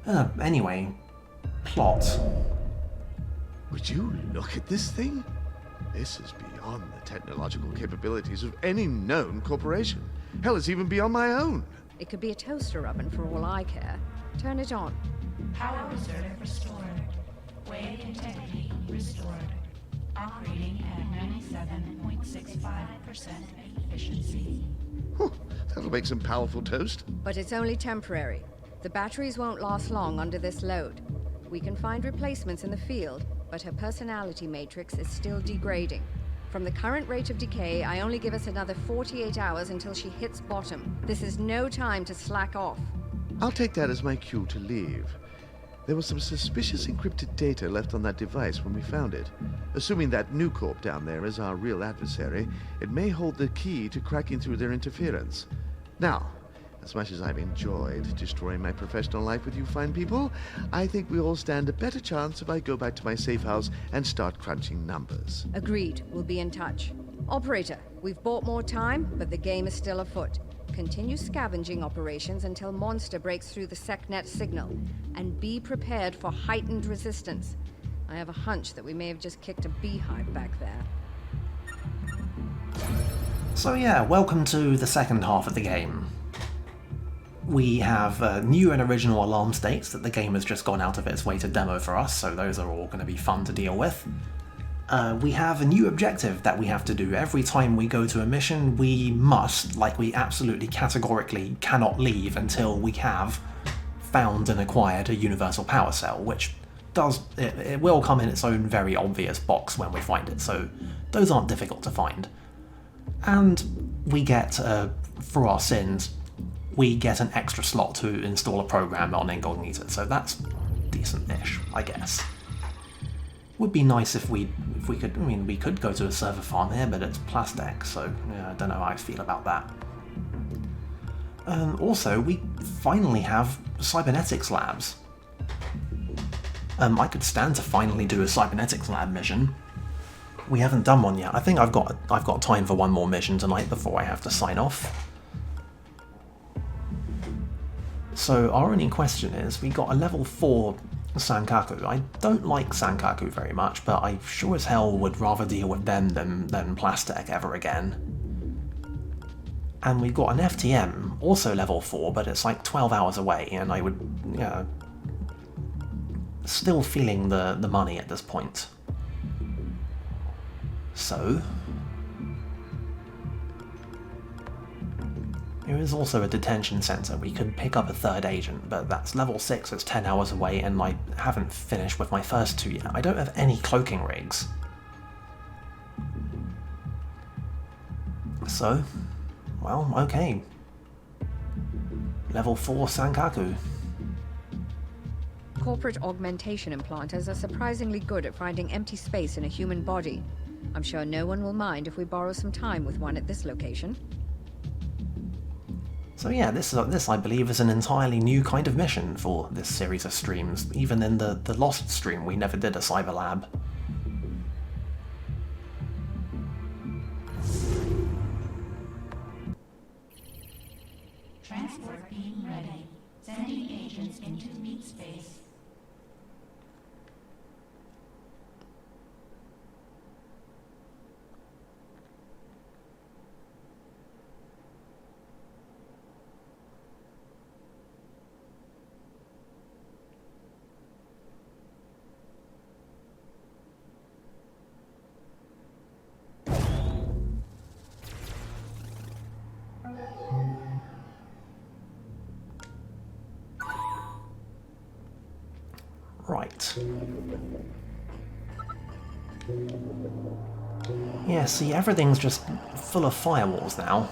Anyway, plot. Would you look at this thing? This is beyond the technological capabilities of any known corporation. Hell, it's even beyond my own. It could be a toaster oven for all I care. Turn it on. Power reserve restored. Wave integrity restored. Operating at 97.65% efficiency. Whew, that'll make some powerful toast. But it's only temporary. The batteries won't last long under this load. We can find replacements in the field, but her personality matrix is still degrading. From the current rate of decay, I only give us another 48 hours until she hits bottom. This is no time to slack off. I'll take that as my cue to leave. There was some suspicious encrypted data left on that device when we found it. Assuming that new corp down there is our real adversary, it may hold the key to cracking through their interference. Now, as much as I've enjoyed destroying my professional life with you fine people, I think we all stand a better chance if I go back to my safe house and start crunching numbers. Agreed. We'll be in touch. Operator, we've bought more time, but the game is still afoot. Continue scavenging operations until Monster breaks through the SecNet signal. And be prepared for heightened resistance. I have a hunch that we may have just kicked a beehive back there. So yeah, welcome to the second half of the game. We have new and original alarm states that the game has just gone out of its way to demo for us, so those are all going to be fun to deal with. We have a new objective that we have to do. Every time we go to a mission, we must, like we absolutely categorically cannot leave until we have found and acquired a universal power cell, which it will come in its own very obvious box when we find it, so those aren't difficult to find. And we get, for our sins, we get an extra slot to install a program on Incognita, so that's decent-ish, I guess. Would be nice if we could, I mean, we could go to a server farm here, but it's Plastic, so yeah, I don't know how I feel about that. Also, we finally have cybernetics labs. I could stand to finally do a cybernetics lab mission. We haven't done one yet. I think I've got time for one more mission tonight before I have to sign off. So our only question is, we got a level 4 Sankaku. I don't like Sankaku very much, but I sure as hell would rather deal with them than Plastic ever again. And we've got an FTM, also level 4, but it's like 12 hours away, and I would, still feeling the money at this point. So, there is also a detention centre. We could pick up a third agent, but that's level 6, it's 10 hours away, and I haven't finished with my first 2 yet. I don't have any cloaking rigs. So, well, okay. Level 4 Sankaku. Corporate augmentation implanters are surprisingly good at finding empty space in a human body. I'm sure no one will mind if we borrow some time with one at this location. So yeah, this I believe is an entirely new kind of mission for this series of streams. Even in the Lost stream, we never did a cyber lab. Transport being ready. Sending agents into meat space. Right. Yeah, see, everything's just full of firewalls now.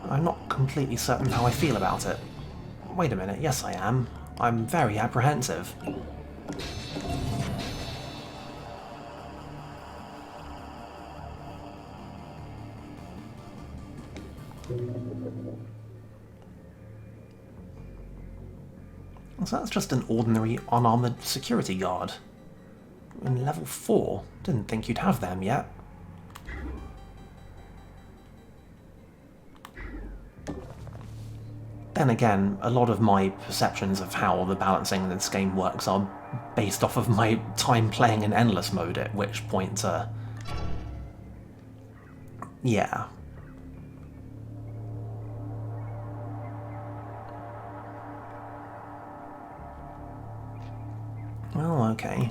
I'm not completely certain how I feel about it. Wait a minute, yes I am. I'm very apprehensive. So that's just an ordinary unarmoured security guard. In level 4, didn't think you'd have them yet. then again, a lot of my perceptions of how the balancing in this game works are based off of my time playing in endless mode, at which point, yeah. Well, okay.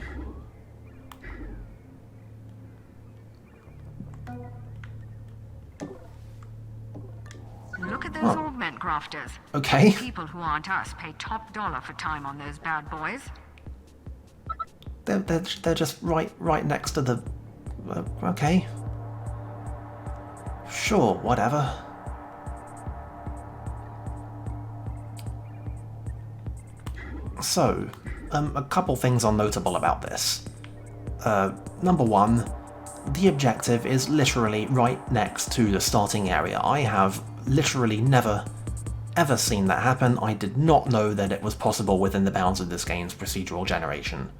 Look at those augment grafters. Okay. People who aren't us pay top dollar for time on those bad boys. They're just right next to the... okay. Sure, whatever. So, a couple things are notable about this. Number one, the objective is literally right next to the starting area. I have literally never ever seen that happen. I did not know that it was possible within the bounds of this game's procedural generation.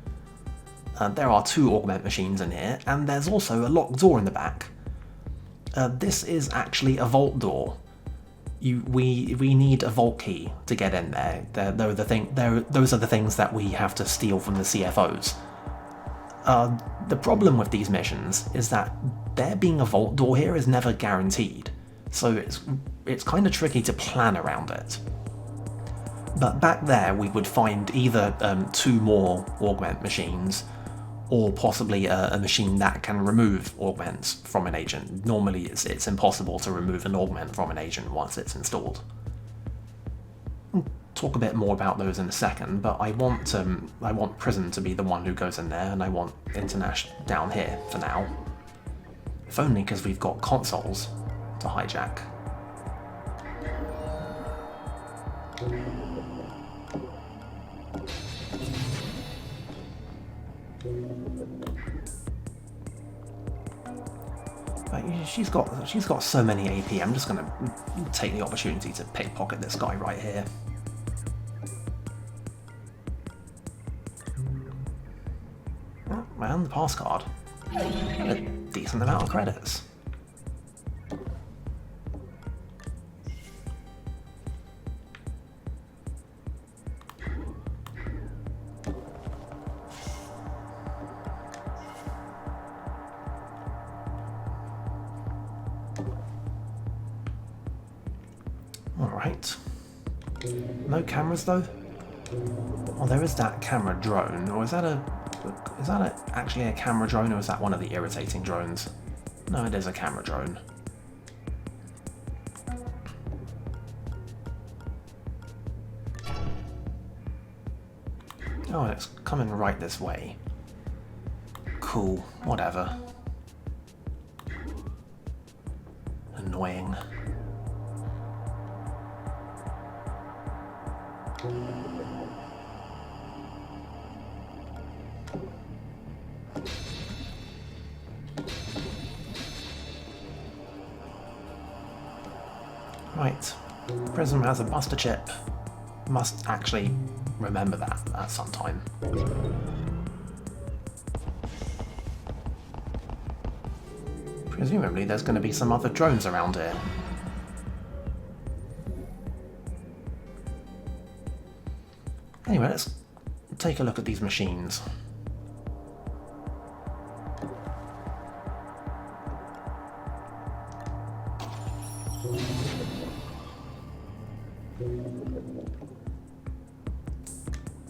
There are 2 augment machines in here, and there's also a locked door in the back. This is actually a vault door. We need a vault key to get in there. Those are the things that we have to steal from the CFOs. The problem with these missions is that there being a vault door here is never guaranteed, so it's kind of tricky to plan around it. But back there we would find either 2 more augment machines, or possibly a machine that can remove augments from an agent. Normally it's impossible to remove an augment from an agent once it's installed. We'll talk a bit more about those in a second, but I want Prison to be the one who goes in there, and I want International down here for now. If only because we've got consoles to hijack. She's got so many AP, I'm just gonna take the opportunity to pickpocket this guy right here. Oh, and the pass card. A decent amount of credits. Alright. No cameras though? Oh, there is that camera drone, or is that actually a camera drone, or is that one of the irritating drones? No, it is a camera drone. Oh, it's coming right this way. Cool, whatever. Annoying. Right, Prism has a buster chip. Must actually remember that at some time. Presumably there's going to be some other drones around here. Anyway, let's take a look at these machines.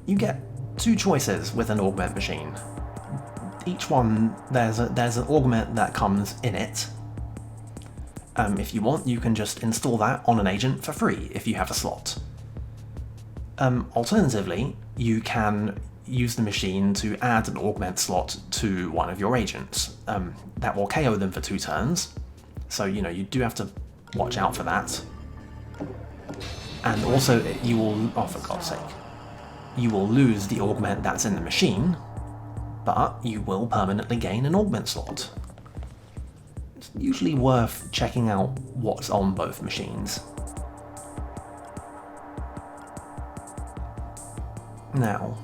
You get 2 choices with an augment machine. Each one, there's an augment that comes in it. If you want, you can just install that on an agent for free if you have a slot. Alternatively, you can use the machine to add an augment slot to one of your agents. That will KO them for 2 turns, so you do have to watch out for that. And also, you will, oh for God's sake, you will lose the augment that's in the machine, but you will permanently gain an augment slot. It's usually worth checking out what's on both machines. Now,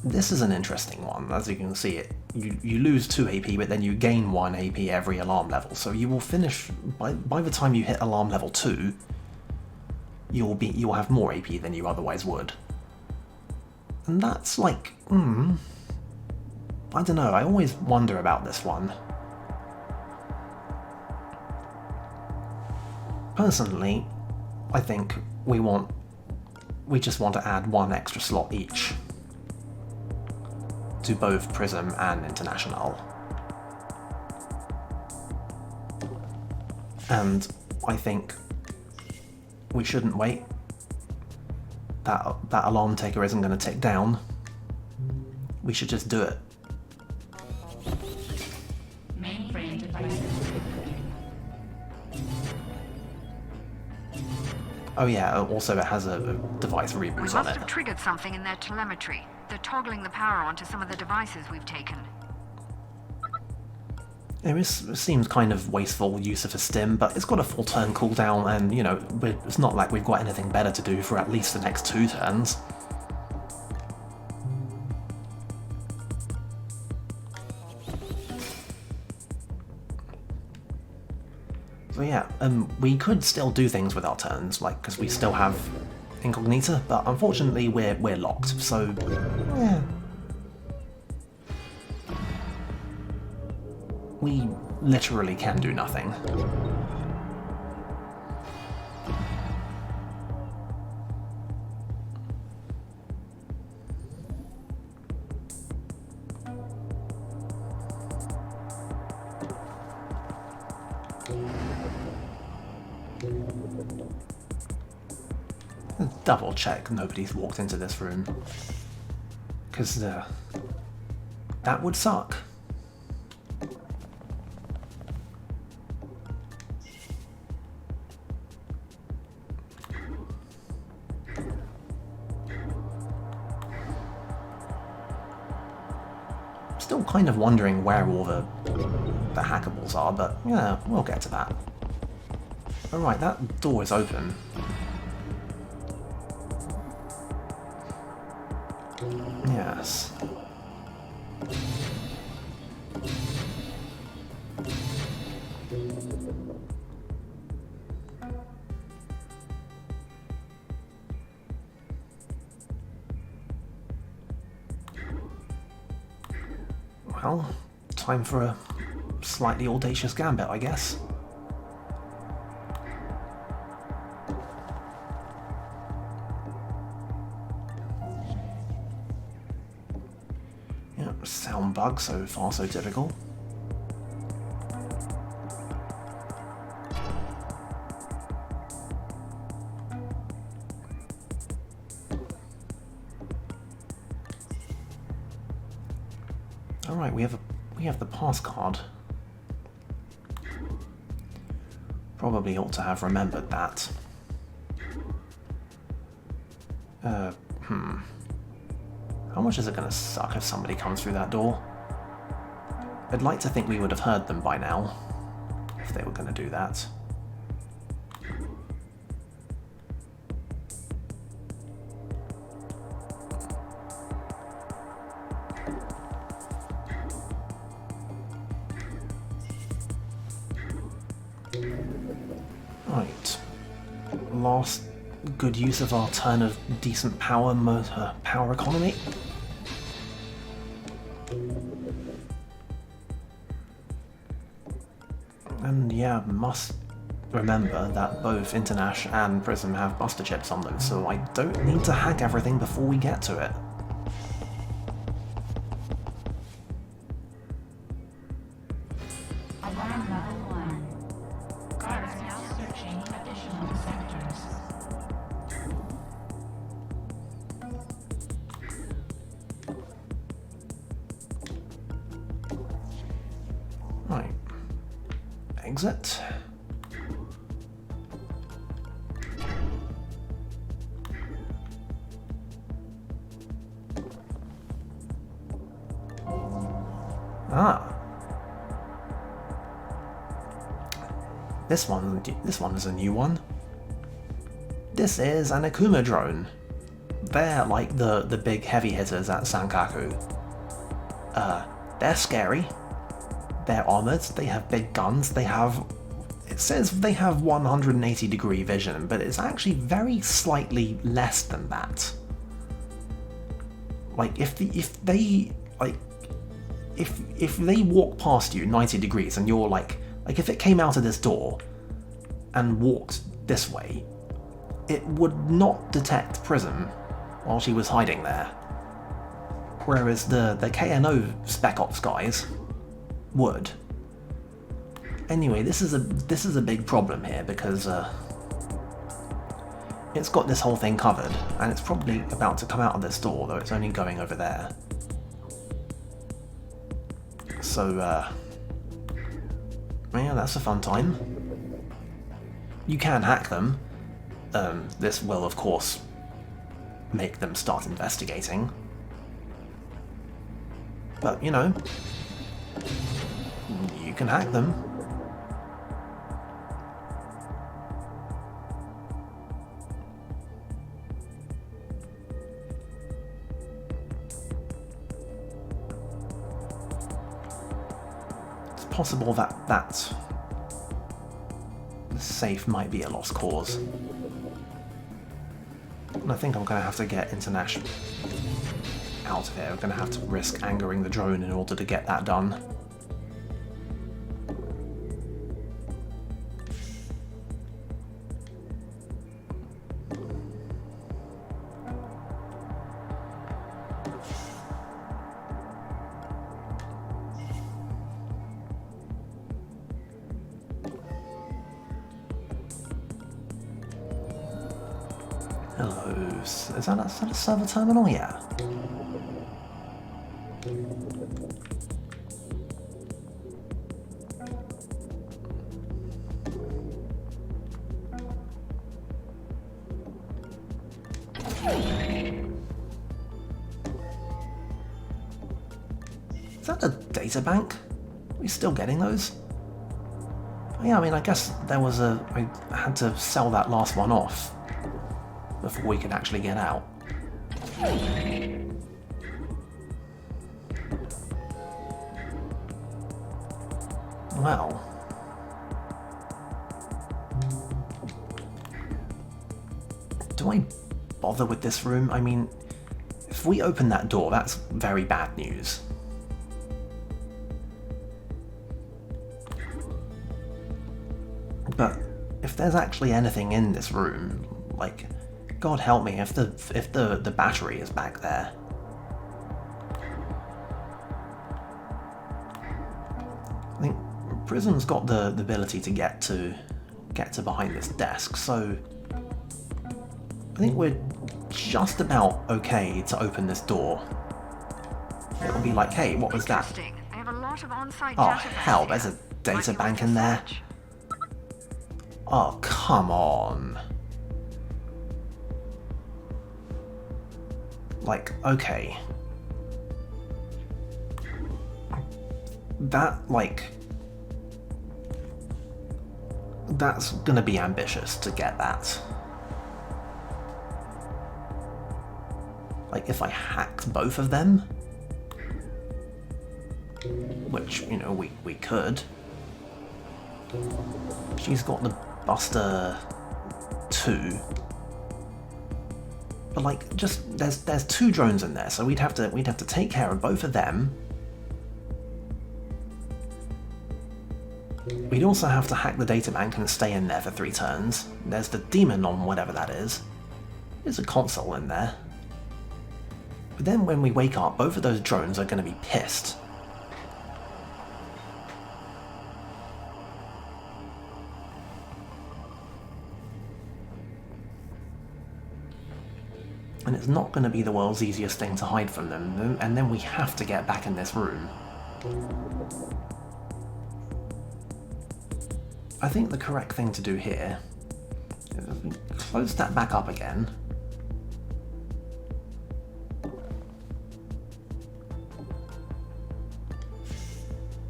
this is an interesting one. As you can see, you lose 2 AP, but then you gain 1 AP every alarm level. So you will finish, by the time you hit alarm level 2, you'll have more AP than you otherwise would. And that's like, I don't know, I always wonder about this one. Personally, I think we just want to add one extra slot each to both Prism and International. And I think we shouldn't wait. That alarm ticker isn't going to tick down. We should just do it. Mainframe devices. Oh yeah, also it has a device We reboot must on it. have triggered something in their telemetry. They're toggling the power onto some of the devices we've taken. It seems kind of wasteful use of a stim, but it's got a full turn cooldown, and you know, it's not like we've got anything better to do for at least the next 2 turns. So yeah, we could still do things with our turns, like, because we still have Incognita, but unfortunately we're locked, so yeah. We literally can do nothing. Double check nobody's walked into this room, because that would suck. Still kind of wondering where all the hackables are, but yeah, we'll get to that. Alright, that door is open. Yes. Well, time for a slightly audacious gambit, I guess. Yeah, sound bug, so far so typical. Alright, we have the pass card. Probably ought to have remembered that. How much is it gonna suck if somebody comes through that door? I'd like to think we would have heard them by now, if they were gonna do that. Right. Last good use of our turn of decent power economy. And yeah, must remember that both Internash and Prism have buster chips on them, so I don't need to hack everything before we get to it. Alarm level 1. Guards now searching additional sectors. Right. Exit. Ah. This one is a new one. This is an Akuma drone. They're like the big heavy hitters at Sankaku. They're scary. They're armored, they have big guns, they have it says they have 180-degree vision, but it's actually very slightly less than that. Like, if they walk past you 90 degrees and you're like if it came out of this door and walked this way, it would not detect Prism while she was hiding there. Whereas the KNO Spec Ops guys would. Anyway, this is a big problem here because it's got this whole thing covered, and it's probably about to come out of this door, though it's only going over there. So, yeah, that's a fun time. You can hack them. This will, of course, make them start investigating. But, you know, you can hack them. It's possible that the safe might be a lost cause. And I think I'm going to have to get International out of here. I'm going to have to risk angering the drone in order to get that done. Hello, is that a server terminal? Yeah. Is that a data bank? Are we still getting those? Yeah, I mean, I guess there was I had to sell that last one off before we could actually get out. Well. Do I bother with this room? I mean, if we open that door, that's very bad news. But if there's actually anything in this room, like, God help me, if the battery is back there. I think Prism's got the ability to get to behind this desk, so I think we're just about okay to open this door. It'll be like, hey, what was that? I have a lot of on-site Oh hell, there's a data bank in there. Oh, come on. Like, okay. That's gonna be ambitious to get that. Like, if I hacked both of them, which, you know, we could. She's got the Buster 2. But like, just there's 2 drones in there, so we'd have to take care of both of them. We'd also have to hack the databank and stay in there for 3 turns. There's the demon on whatever that is. There's a console in there. But then when we wake up, both of those drones are going to be pissed. And it's not going to be the world's easiest thing to hide from them, and then we have to get back in this room. I think the correct thing to do here is close that back up again.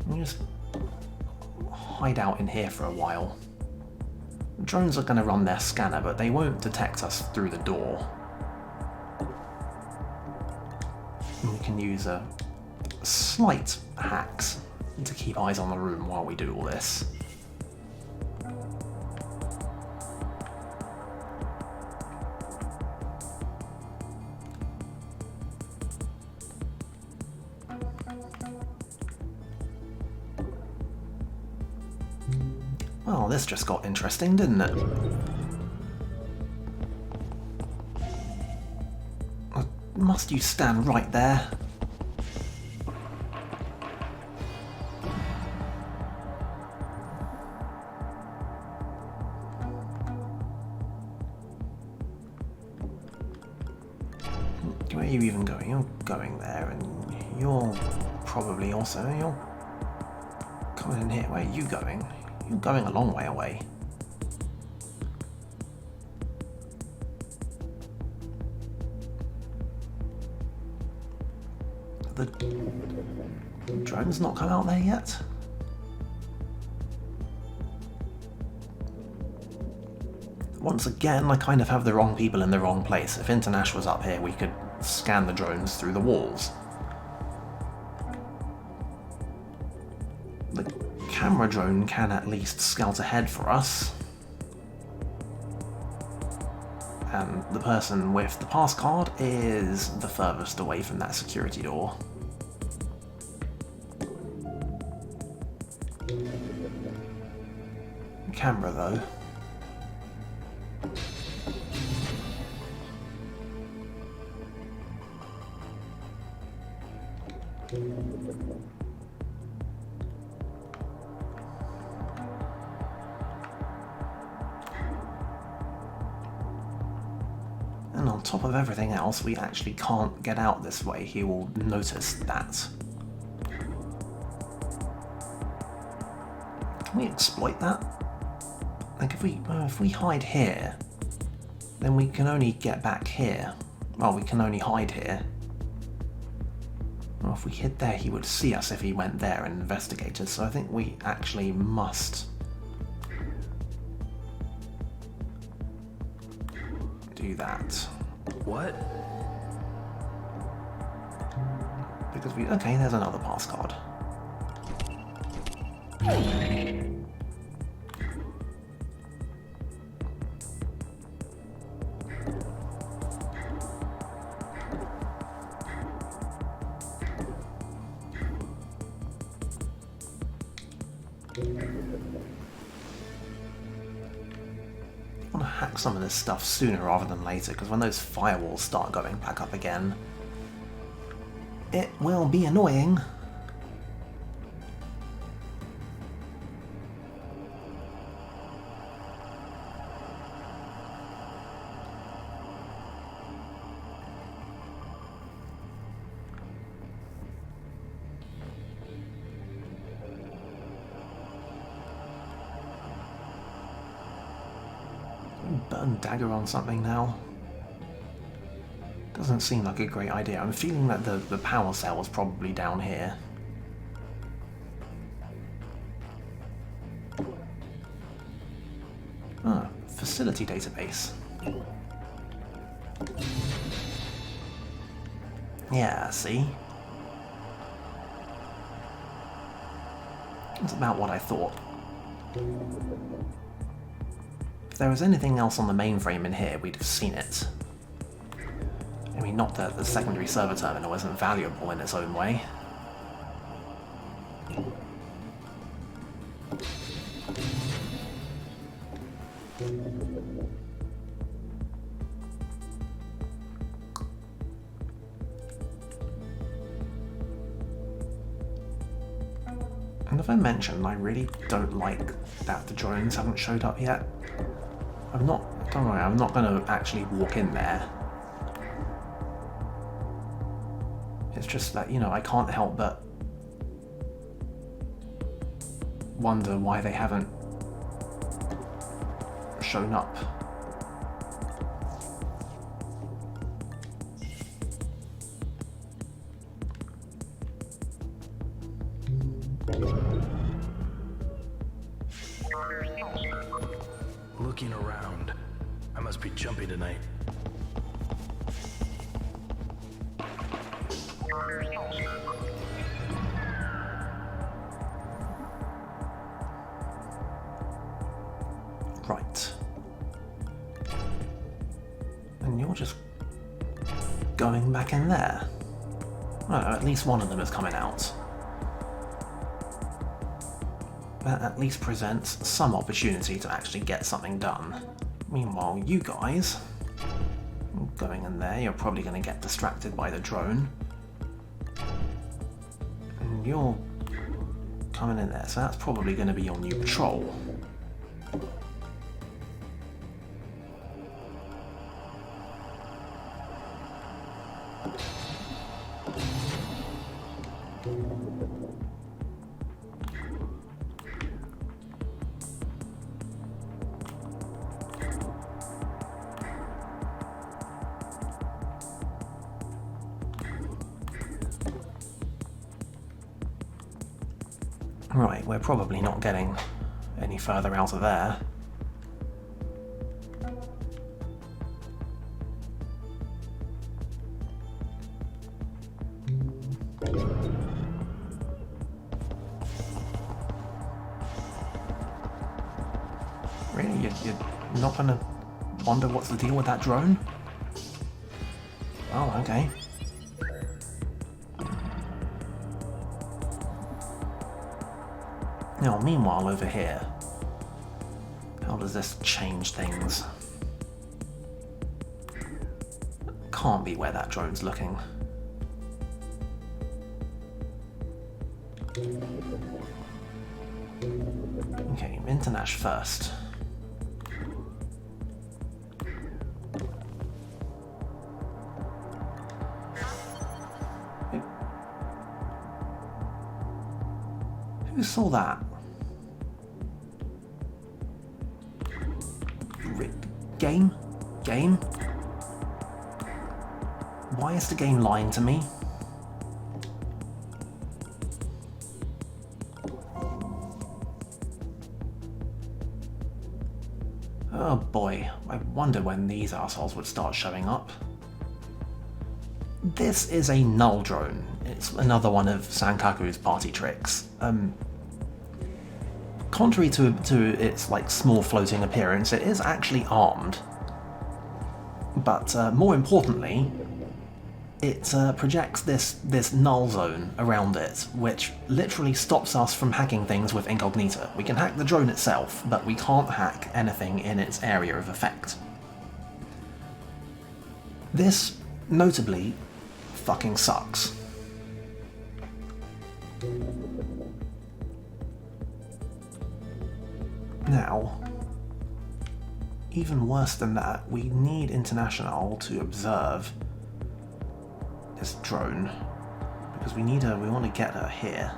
And just hide out in here for a while. Drones are going to run their scanner, but they won't detect us through the door. We can use slight hacks to keep eyes on the room while we do all this. Well, this just got interesting, didn't it? Must you stand right there? Where are you even going? You're going there, and you're probably also... You're coming in here. Where are you going? You're going a long way away. The drone's not come out there yet? Once again, I kind of have the wrong people in the wrong place. If Internash was up here, we could scan the drones through the walls. The camera drone can at least scout ahead for us. And the person with the pass card is the furthest away from that security door. Camera though. And on top of everything else, we actually can't get out this way. He will notice that. Can we exploit that? Like if we hide here, then we can only get back here. Well, we can only hide here. Well, if we hid there, he would see us if he went there and investigated. So I think we actually must do that. What? Because we... Okay, there's another pass card. I want to hack some of this stuff sooner rather than later, because when those firewalls start going back up again, it will be annoying. Burn dagger on something now. Doesn't seem like a great idea. I'm feeling that the power cell was probably down here. Ah, facility database. Yeah, see? That's about what I thought. If there was anything else on the mainframe in here, we'd have seen it. I mean, not that the secondary server terminal isn't valuable in its own way. And as I mentioned, I really don't like that the drones haven't showed up yet. Don't worry, I'm not going to actually walk in there. It's just that, you know, I can't help but wonder why they haven't shown up. Looking around. I must be jumpy tonight. Right. And you're just going back in there. Well, at least one of them is coming out. That at least presents some opportunity to actually get something done. Meanwhile, you guys, going in there, you're probably going to get distracted by the drone. And you're coming in there, so that's probably going to be your new patrol. Right, we're probably not getting any further out of there. Really? You're not gonna wonder what's the deal with that drone? Oh, okay. Now, meanwhile, over here, how does this change things? Can't be where that drone's looking. Okay, Internash first. Who saw that? Game? Game? Why is the game lying to me? Oh boy, I wonder when these assholes would start showing up. This is a null drone. It's another one of Sankaku's party tricks. Contrary to its like small floating appearance, it is actually armed. But more importantly, it projects this null zone around it, which literally stops us from hacking things with incognita. We can hack the drone itself, but we can't hack anything in its area of effect. This, notably, fucking sucks. Now, even worse than that, we need International to observe this drone, because we want to get her here.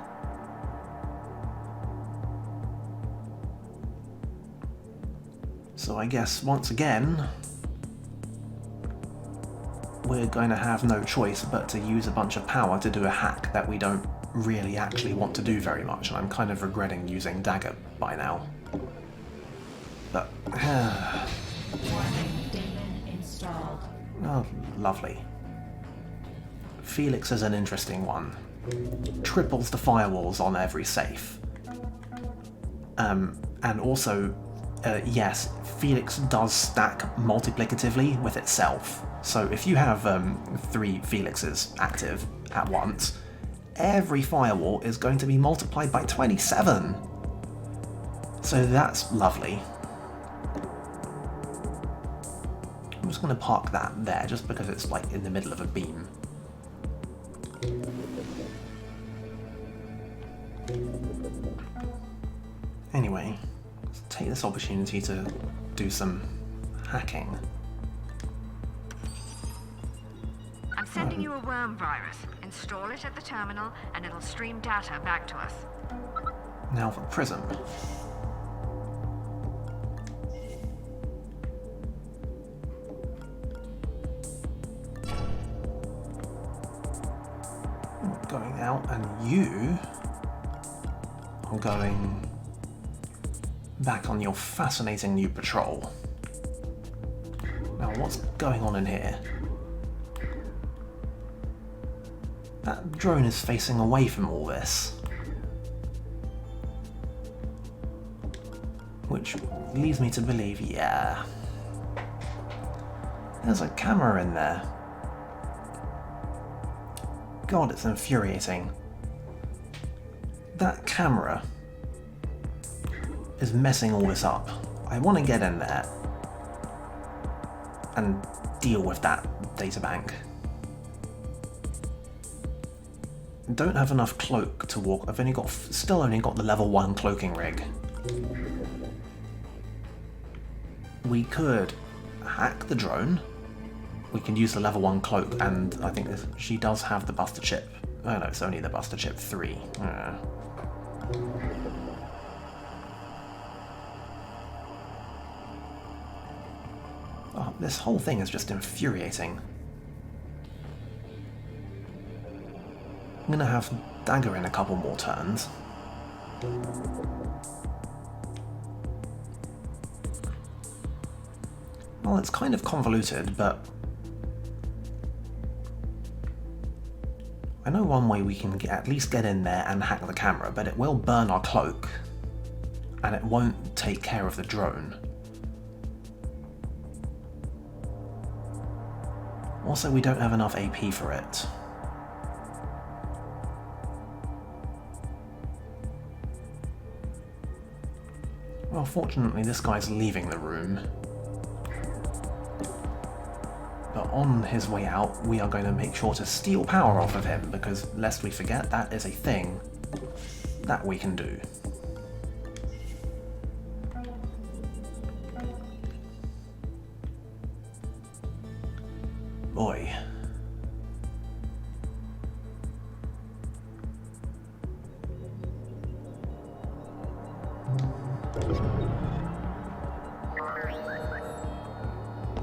So I guess, once again, we're going to have no choice but to use a bunch of power to do a hack that we don't really actually want to do very much, and I'm kind of regretting using Dagger by now. But, Warning, daemon installed. oh, lovely. Felix is an interesting one. Triples the firewalls on every safe. And also, yes, Felix does stack multiplicatively with itself. So if you have 3 Felixes active at once, every firewall is going to be multiplied by 27. So that's lovely. I'm just going to park that there, just because it's like in the middle of a beam. Anyway, let's take this opportunity to do some hacking. I'm sending you a worm virus. Install it at the terminal and it'll stream data back to us. Now for Prism. Going out, and you are going back on your fascinating new patrol. Now, what's going on in here? That drone is facing away from all this, which leads me to believe, yeah, there's a camera in there. God, it's infuriating. That camera is messing all this up. I want to get in there and deal with that databank. Don't have enough cloak to walk. I've still only got the level 1 cloaking rig. We could hack the drone. We can use the level 1 cloak, and I think she does have the Buster Chip. Oh no, it's only the Buster Chip 3. Oh, this whole thing is just infuriating. I'm gonna have Dagger in a couple more turns. Well, it's kind of convoluted, but I know one way we can at least get in there and hack the camera, but it will burn our cloak, and it won't take care of the drone. Also, we don't have enough AP for it. Well, fortunately, this guy's leaving the room. But on his way out, we are going to make sure to steal power off of him, because lest we forget, that is a thing that we can do. Boy.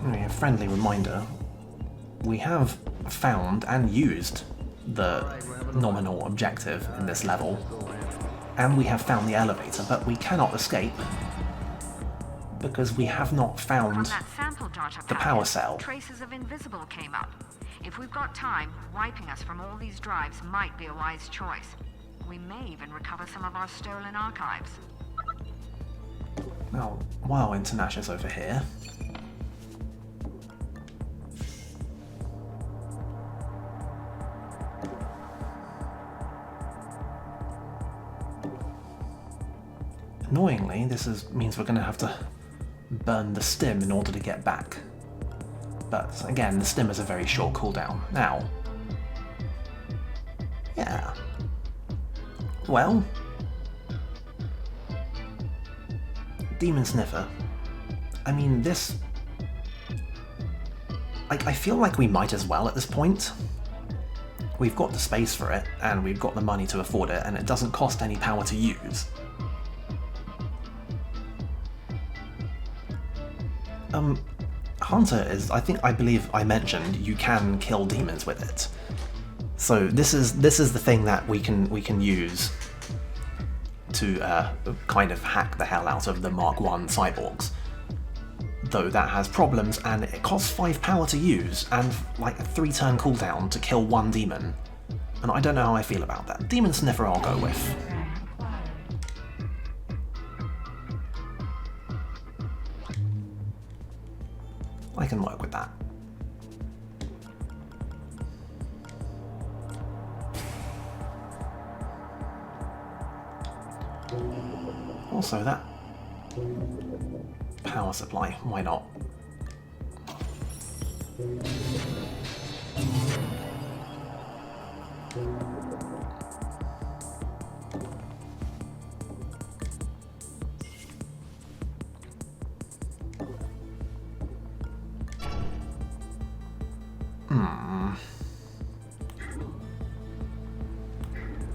A friendly reminder, we have found and used the nominal objective in this level, and we have found the elevator, but we cannot escape because we have not found the power cell. Traces of invisible came up. If we've got time, wiping us from all these drives might be a wise choice. We may even recover some of our stolen archives. Now, while Internash is over here, annoyingly, means we're going to have to burn the stim in order to get back. But again, the stim is a very short cooldown. Now, yeah. Well, Demon Sniffer. I mean, this... I feel like we might as well at this point. We've got the space for it, and we've got the money to afford it, and it doesn't cost any power to use. Hunter is, I believe I mentioned, you can kill demons with it. So this is the thing that we can use to kind of hack the hell out of the Mark 1 cyborgs. Though that has problems, and it costs 5 power to use, and like a 3-turn cooldown to kill 1 demon. And I don't know how I feel about that. Demon Sniffer I'll go with. I can work with that. Also, that power supply, why not?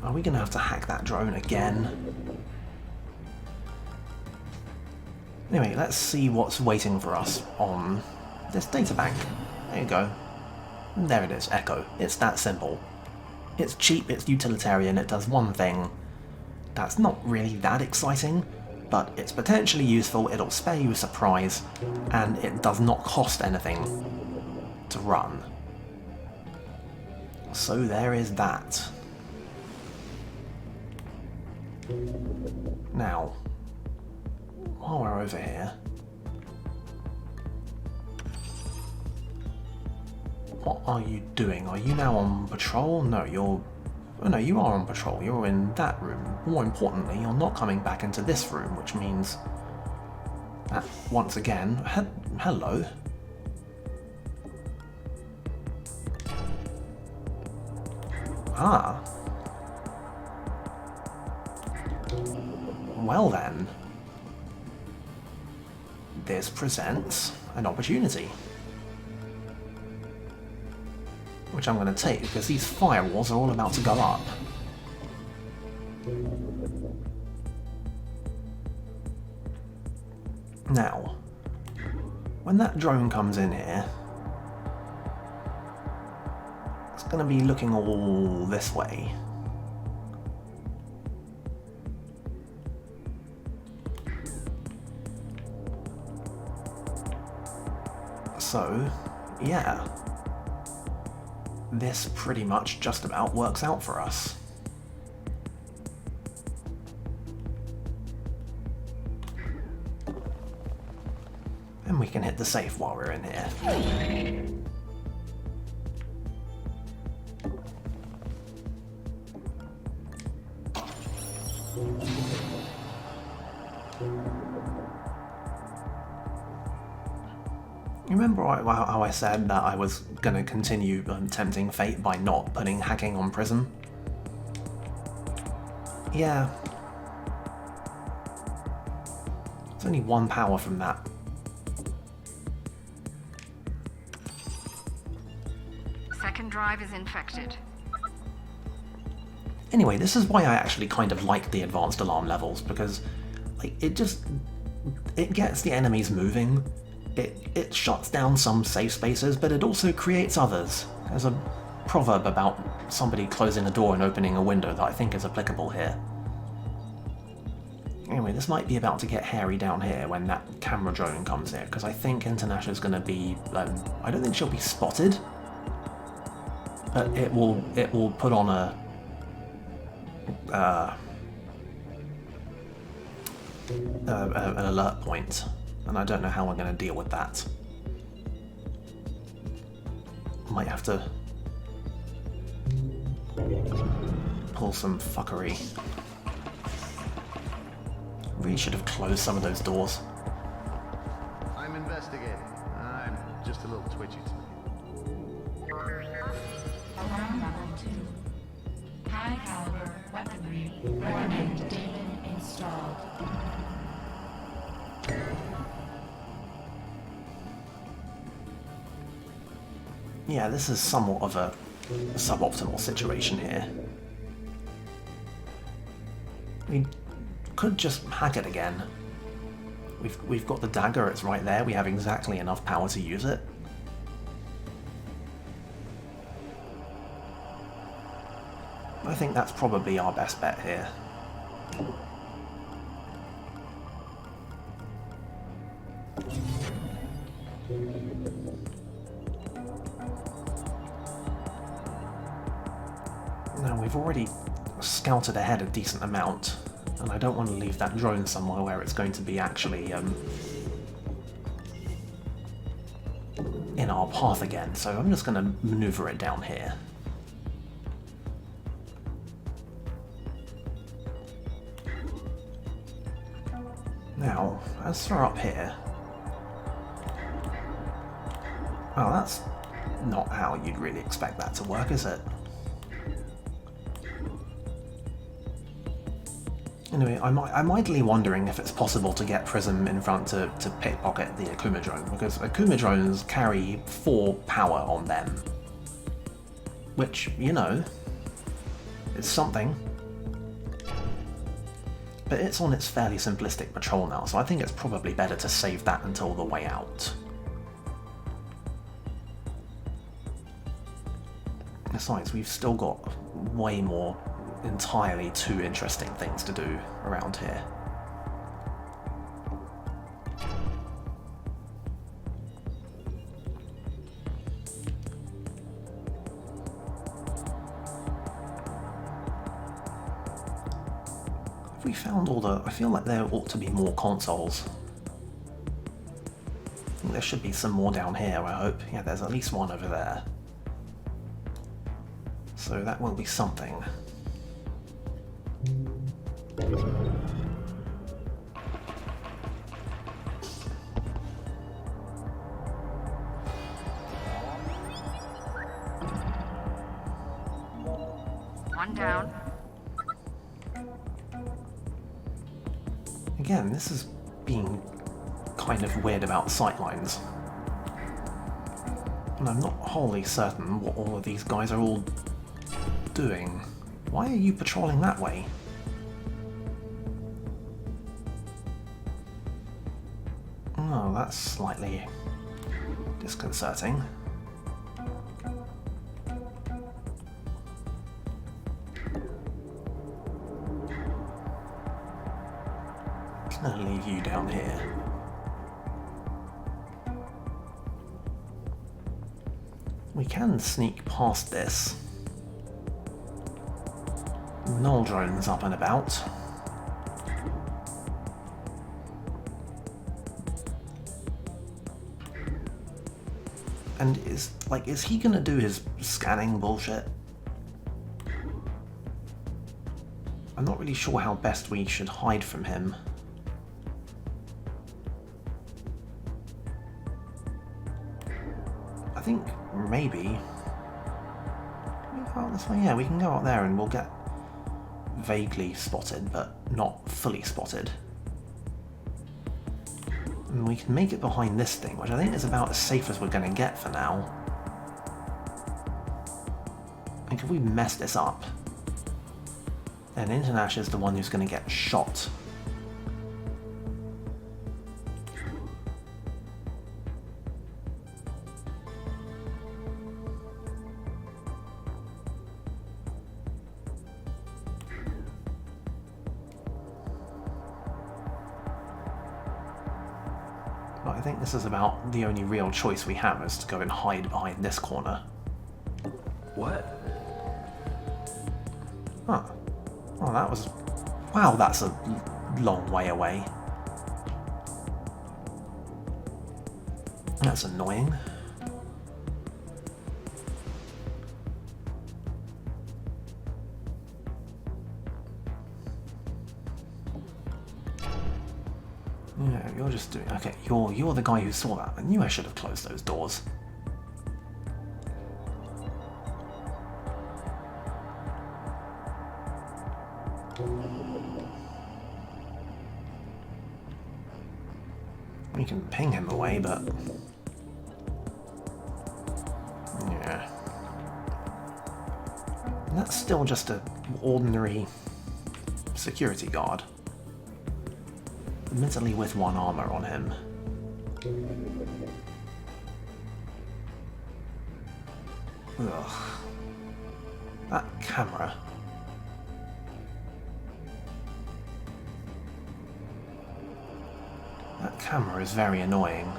Are we gonna have to hack that drone again? Anyway, let's see what's waiting for us on this databank. There you go. There it is, Echo. It's that simple. It's cheap, it's utilitarian, it does one thing. That's not really that exciting, but it's potentially useful, it'll spare you a surprise, and it does not cost anything to run. So there is that. Now, while we're over here, what are you doing? Are you now on patrol? No, you're Oh no, you are on patrol. You're in that room. More importantly, you're not coming back into this room, which means that, once again... hello? Ah. Well then. This presents an opportunity. Which I'm going to take, because these firewalls are all about to go up. Now, when that drone comes in here, it's going to be looking all this way. So, yeah. This pretty much just about works out for us. And we can hit the safe while we're in here. Remember how I said that I was going to continue tempting fate by not putting hacking on Prism? Yeah. There's only one power from that. Second drive is infected. Anyway, this is why I actually kind of like the advanced alarm levels, because like it gets the enemies moving. It shuts down some safe spaces, but it also creates others. There's a proverb about somebody closing a door and opening a window that I think is applicable here. Anyway, this might be about to get hairy down here when that camera drone comes here, because I think International's going to be... I don't think she'll be spotted, but it will put on an alert point. And I don't know how we're going to deal with that. Might have to pull some fuckery. Really should have closed some of those doors. I'm investigating. I'm just a little twitchy tonight. Alarm level 2. High caliber weaponry. Warning, demon installed. Yeah, this is somewhat of a suboptimal situation here. We could just hack it again. We've got the dagger, it's right there, we have exactly enough power to use it. I think that's probably our best bet here. Now, we've already scouted ahead a decent amount, and I don't want to leave that drone somewhere where it's going to be actually in our path again, so I'm just going to maneuver it down here. Now, as for up here... Well, that's not how you'd really expect that to work, is it? Anyway, I'm idly wondering if it's possible to get Prism in front to pickpocket the Akuma drone, because Akuma drones carry 4 power on them. Which, you know, is something. But it's on its fairly simplistic patrol now, so I think it's probably better to save that until the way out. Besides, we've still got way more entirely too interesting things to do around here. Have we found all the... I feel like there ought to be more consoles. I think there should be some more down here, I hope. Yeah, there's at least one over there. So that will be something. One down. Again, this is being kind of weird about sightlines. And I'm not wholly certain what all of these guys are all doing. Why are you patrolling that way? Oh, that's slightly disconcerting. I'm gonna leave you down here. We can sneak past this. Null drones up and about. And is he gonna do his scanning bullshit? I'm not really sure how best we should hide from him. I think maybe. Can we go out this way? Yeah, we can go out there and we'll get vaguely spotted, but not fully spotted. And we can make it behind this thing, which I think is about as safe as we're going to get for now. And if we mess this up, then Internash is the one who's going to get shot. But I think this is about the only real choice we have, is to go and hide behind this corner. What? Huh. Oh, that was... Wow, that's a long way away. That's annoying. Yeah, you're just doing... Okay, you're the guy who saw that. I knew I should have closed those doors. We can ping him away, but... Yeah. And that's still just an ordinary security guard. Admittedly with one armor on him. Ugh. That camera. That camera is very annoying.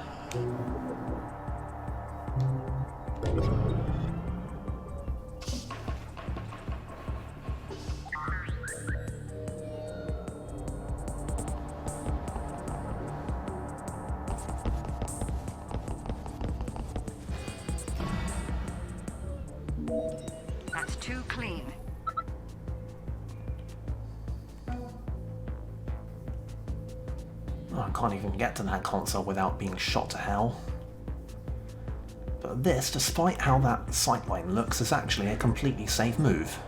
That's too clean. Oh, I can't even get to that console without being shot to hell. But this, despite how that sightline looks, is actually a completely safe move.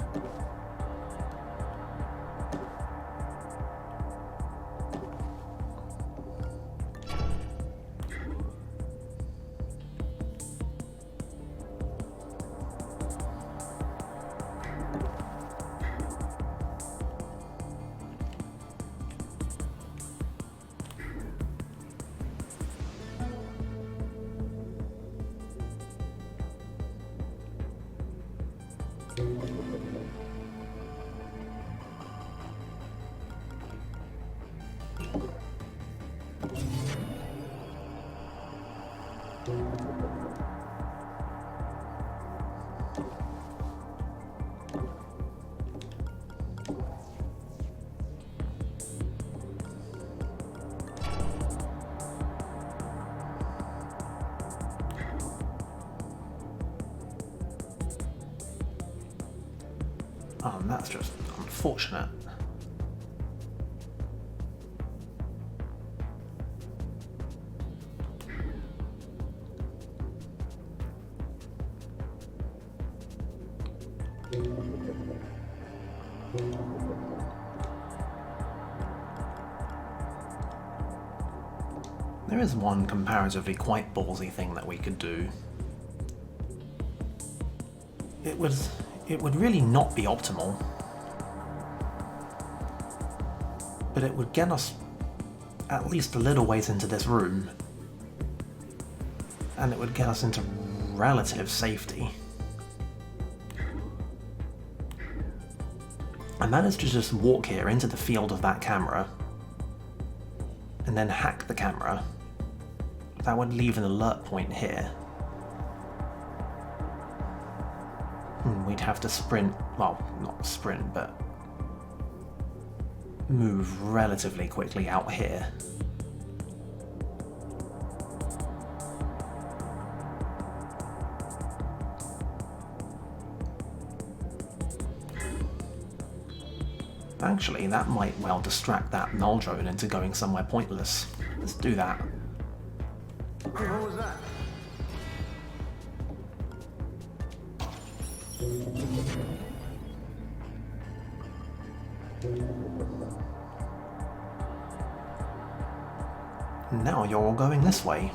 Oh, and that's just unfortunate. There is one comparatively quite ballsy thing that we could do. It would really not be optimal, but it would get us at least a little ways into this room, and it would get us into relative safety. And that is to just walk here into the field of that camera, and then hack the camera. That would leave an alert point here. We'd have to sprint, well, not sprint, but move relatively quickly out here. Actually, that might well distract that null drone into going somewhere pointless. Let's do that. Hey, what was that? Now you're all going this way.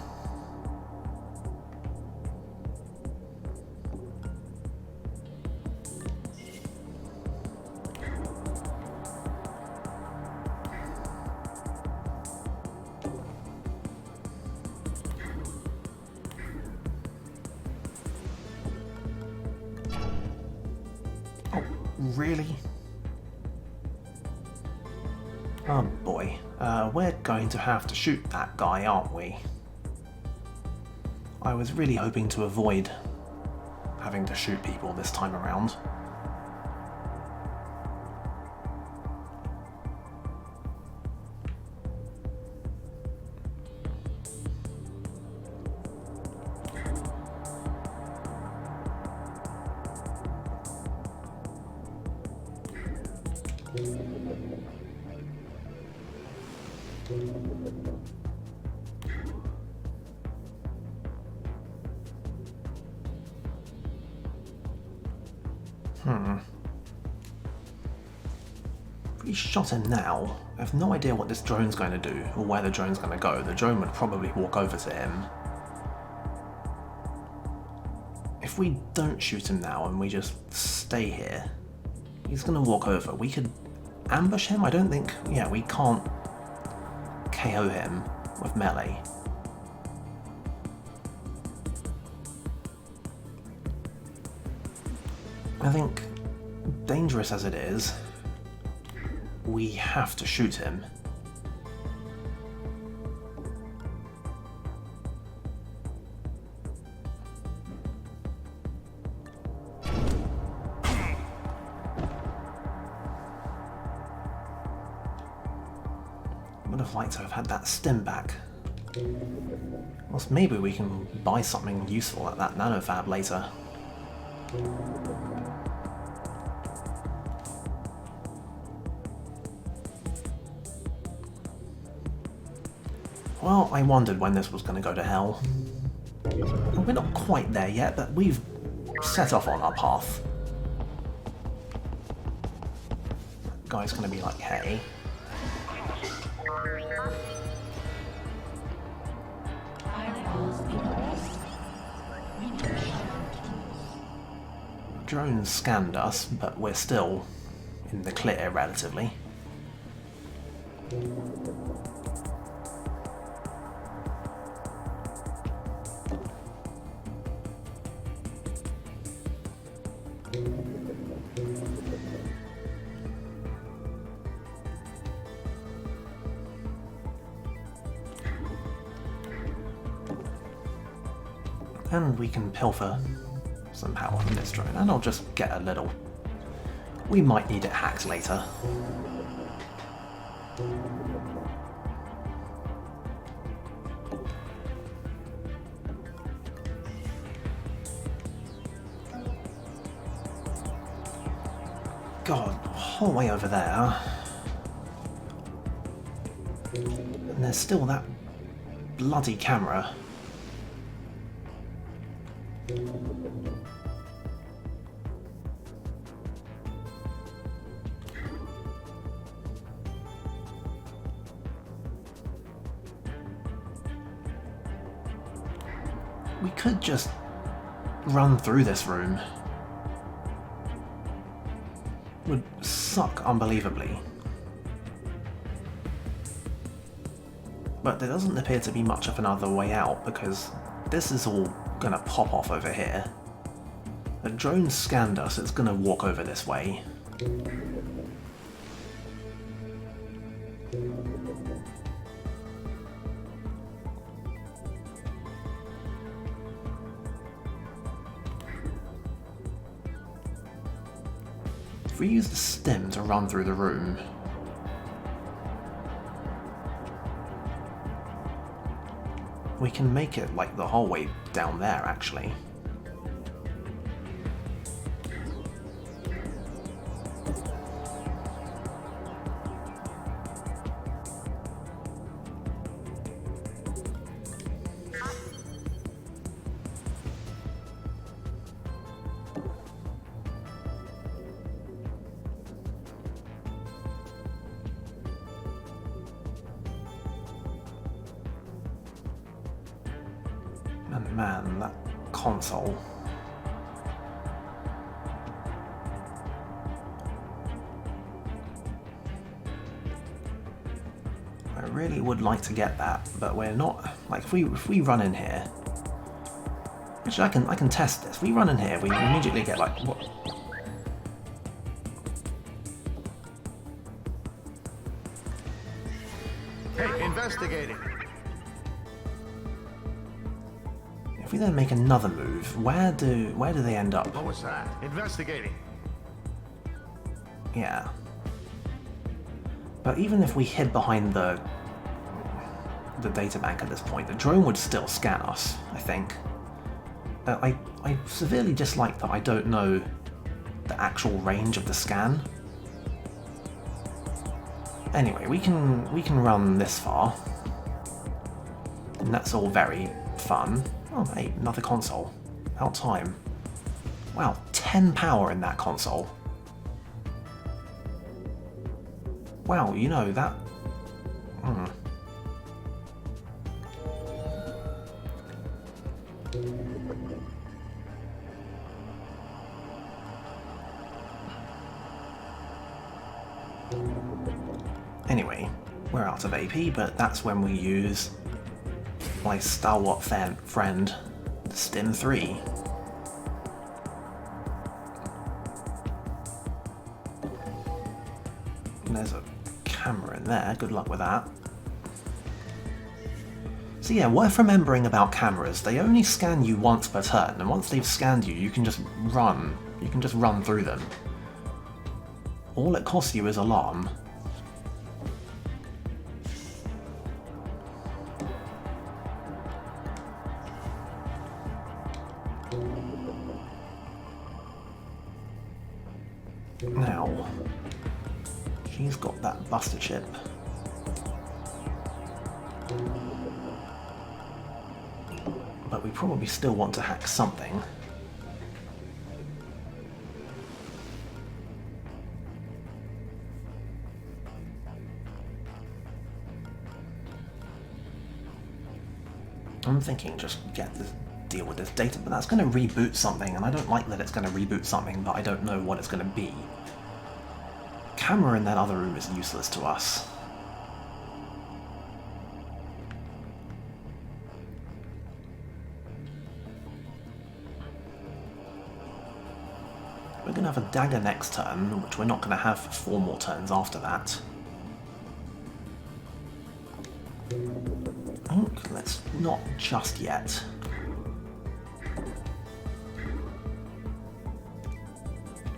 Oh, really? Oh boy, we're going to have to shoot that guy, aren't we? I was really hoping to avoid having to shoot people this time around. If we shot him now, I have no idea what this drone's going to do, or where the drone's going to go. The drone would probably walk over to him. If we don't shoot him now and we just stay here, he's going to walk over. We could ambush him? I don't think... Yeah, we can't KO him with melee. I think, dangerous as it is, we have to shoot him. Would have liked to have had that stim back. Whilst maybe we can buy something useful at that nanofab later. Well, I wondered when this was going to go to hell. We're not quite there yet, but we've set off on our path. That guy's going to be like, hey. Drones scanned us, but we're still in the clear relatively. And we can pilfer some power from this drone, and I'll just get a little... We might need it hacked later. God, the whole way over there. And there's still that bloody camera. we could just run through this room. Would suck unbelievably. But there doesn't appear to be much of another way out, because this is all gonna pop off over here. The drone scanned us, it's gonna walk over this way. If we use the stim to run through the room, we can make it like the whole way down there, actually. And man, that console. I really would like to get that, but we're not. Like, if we run in here, actually I can test this. If we run in here, we immediately get like what? Hey, investigating. If we then make another move, where do they end up? What was that? Investigating. Yeah. But even if we hid behind the data bank at this point, the drone would still scan us, I think. I severely dislike that I don't know the actual range of the scan. Anyway, we can run this far. And that's all very fun. Oh, hey, another console. About time. Wow, 10 power in that console. Wow, you know, that... Anyway, we're out of AP, but that's when we use my stalwart friend, Stim 3. And there's a camera in there, good luck with that. So yeah, worth remembering about cameras, they only scan you once per turn, and once they've scanned you, you can just run through them. All it costs you is alarm. Now, she's got that buster chip. But we probably still want to hack something. I'm thinking just deal with this data, but that's going to reboot something, and I don't like that it's going to reboot something that I don't know what it's going to be. Camera in that other room is useless to us. We're going to have a dagger next turn, which we're not going to have for 4 more turns after that. I think let's not just yet.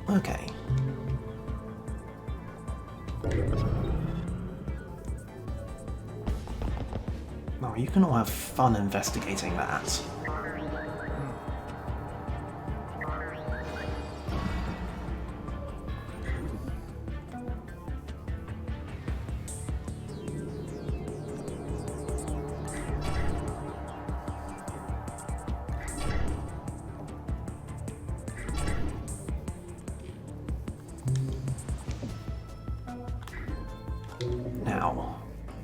Okay. Now you can all have fun investigating that. Now,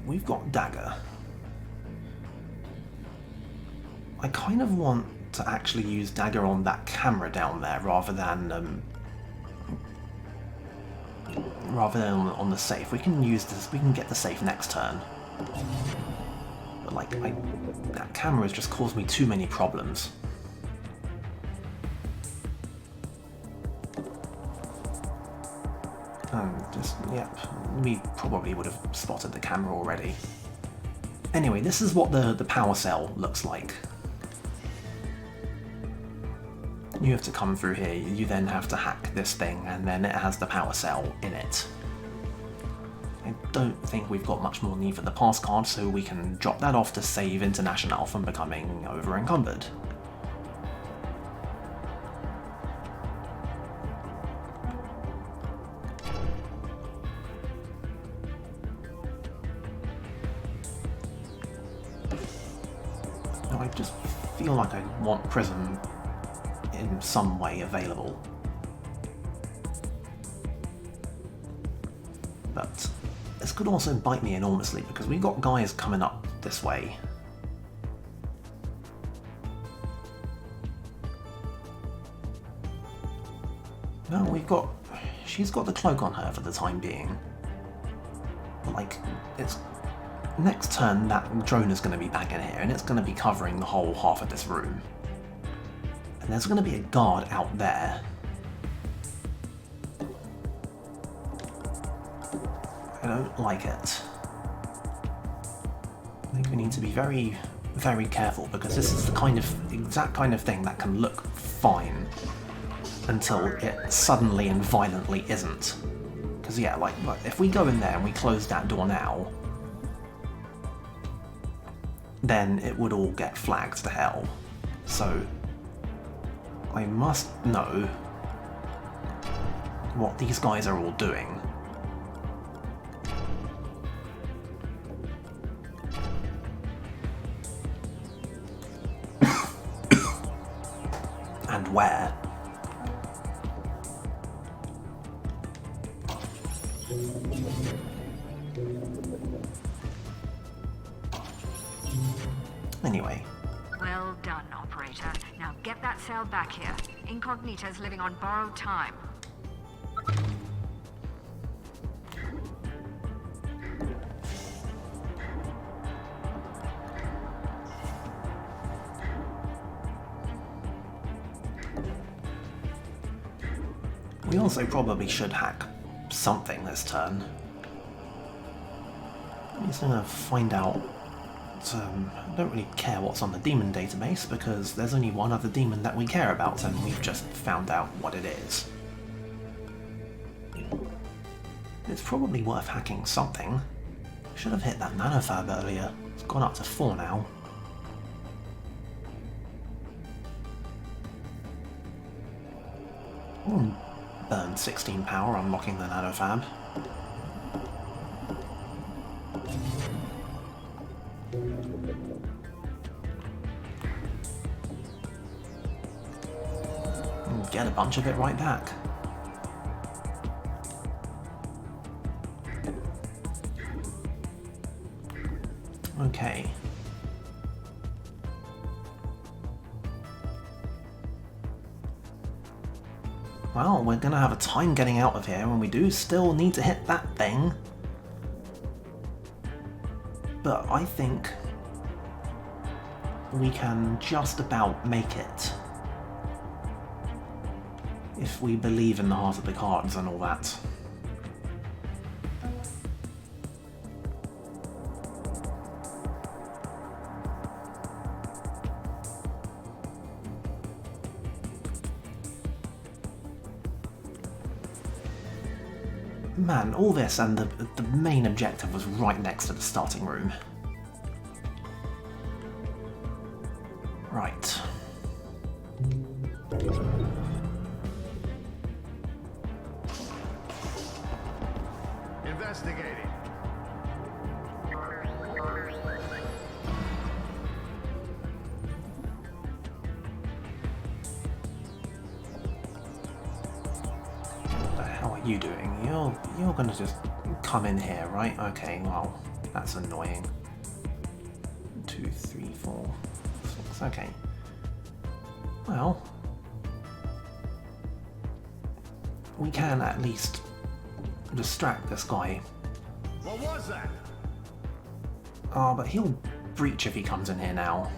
we've got dagger. I kind of want to actually use dagger on that camera down there rather than on the safe. We can use this. We can get the safe next turn. But like, that camera has just caused me too many problems. Yep, we probably would have spotted the camera already. Anyway, this is what the power cell looks like. You have to come through here, you then have to hack this thing, and then it has the power cell in it. I don't think we've got much more need for the pass card, so we can drop that off to save International from becoming over-encumbered. Now, I just feel like I want Prism in some way available. But this could also bite me enormously because we've got guys coming up this way. No, she's got the cloak on her for the time being. Like, it's next turn that drone is going to be back in here and it's going to be covering the whole half of this room. And there's going to be a guard out there. I don't like it. I think we need to be very, very careful because this is the exact kind of thing that can look fine until it suddenly and violently isn't. Because yeah, like, look, if we go in there and we close that door now, then it would all get flagged to hell. So I must know what these guys are all doing. And where. Anyway. Well done, operator. Now get that cell back here. Incognito's living on borrowed time. We also probably should hack something this turn. I'm just gonna find out. I don't really care what's on the demon database because there's only one other demon that we care about and we've just found out what it is. It's probably worth hacking something. Should have hit that nanofab earlier. It's gone up to 4 now. Burn 16 power unlocking the nanofab. Get a bunch of it right back. Okay. Well, we're gonna have a time getting out of here, and we do still need to hit that thing. But I think we can just about make it. If we believe in the heart of the cards and all that. Man, all this and the main objective was right next to the starting room. Right. Investigating. What the hell are you doing? You're gonna just come in here, right? Okay, well, that's annoying. 2, 3, 4, 6, things. Okay. Well, we can at least distract this guy. What was that? Oh, but he'll breach if he comes in here now.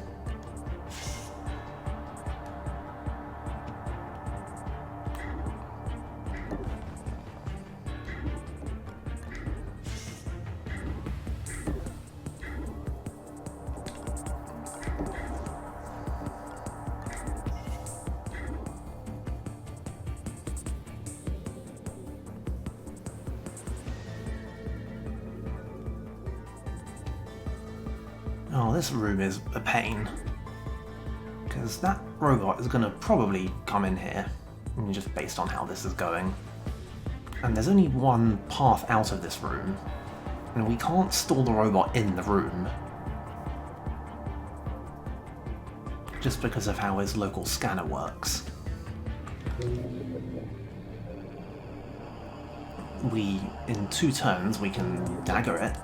Oh, this room is a pain. Because that robot is going to probably come in here, just based on how this is going. And there's only one path out of this room, and we can't store the robot in the room. Just because of how his local scanner works. In 2 turns, we can dagger it.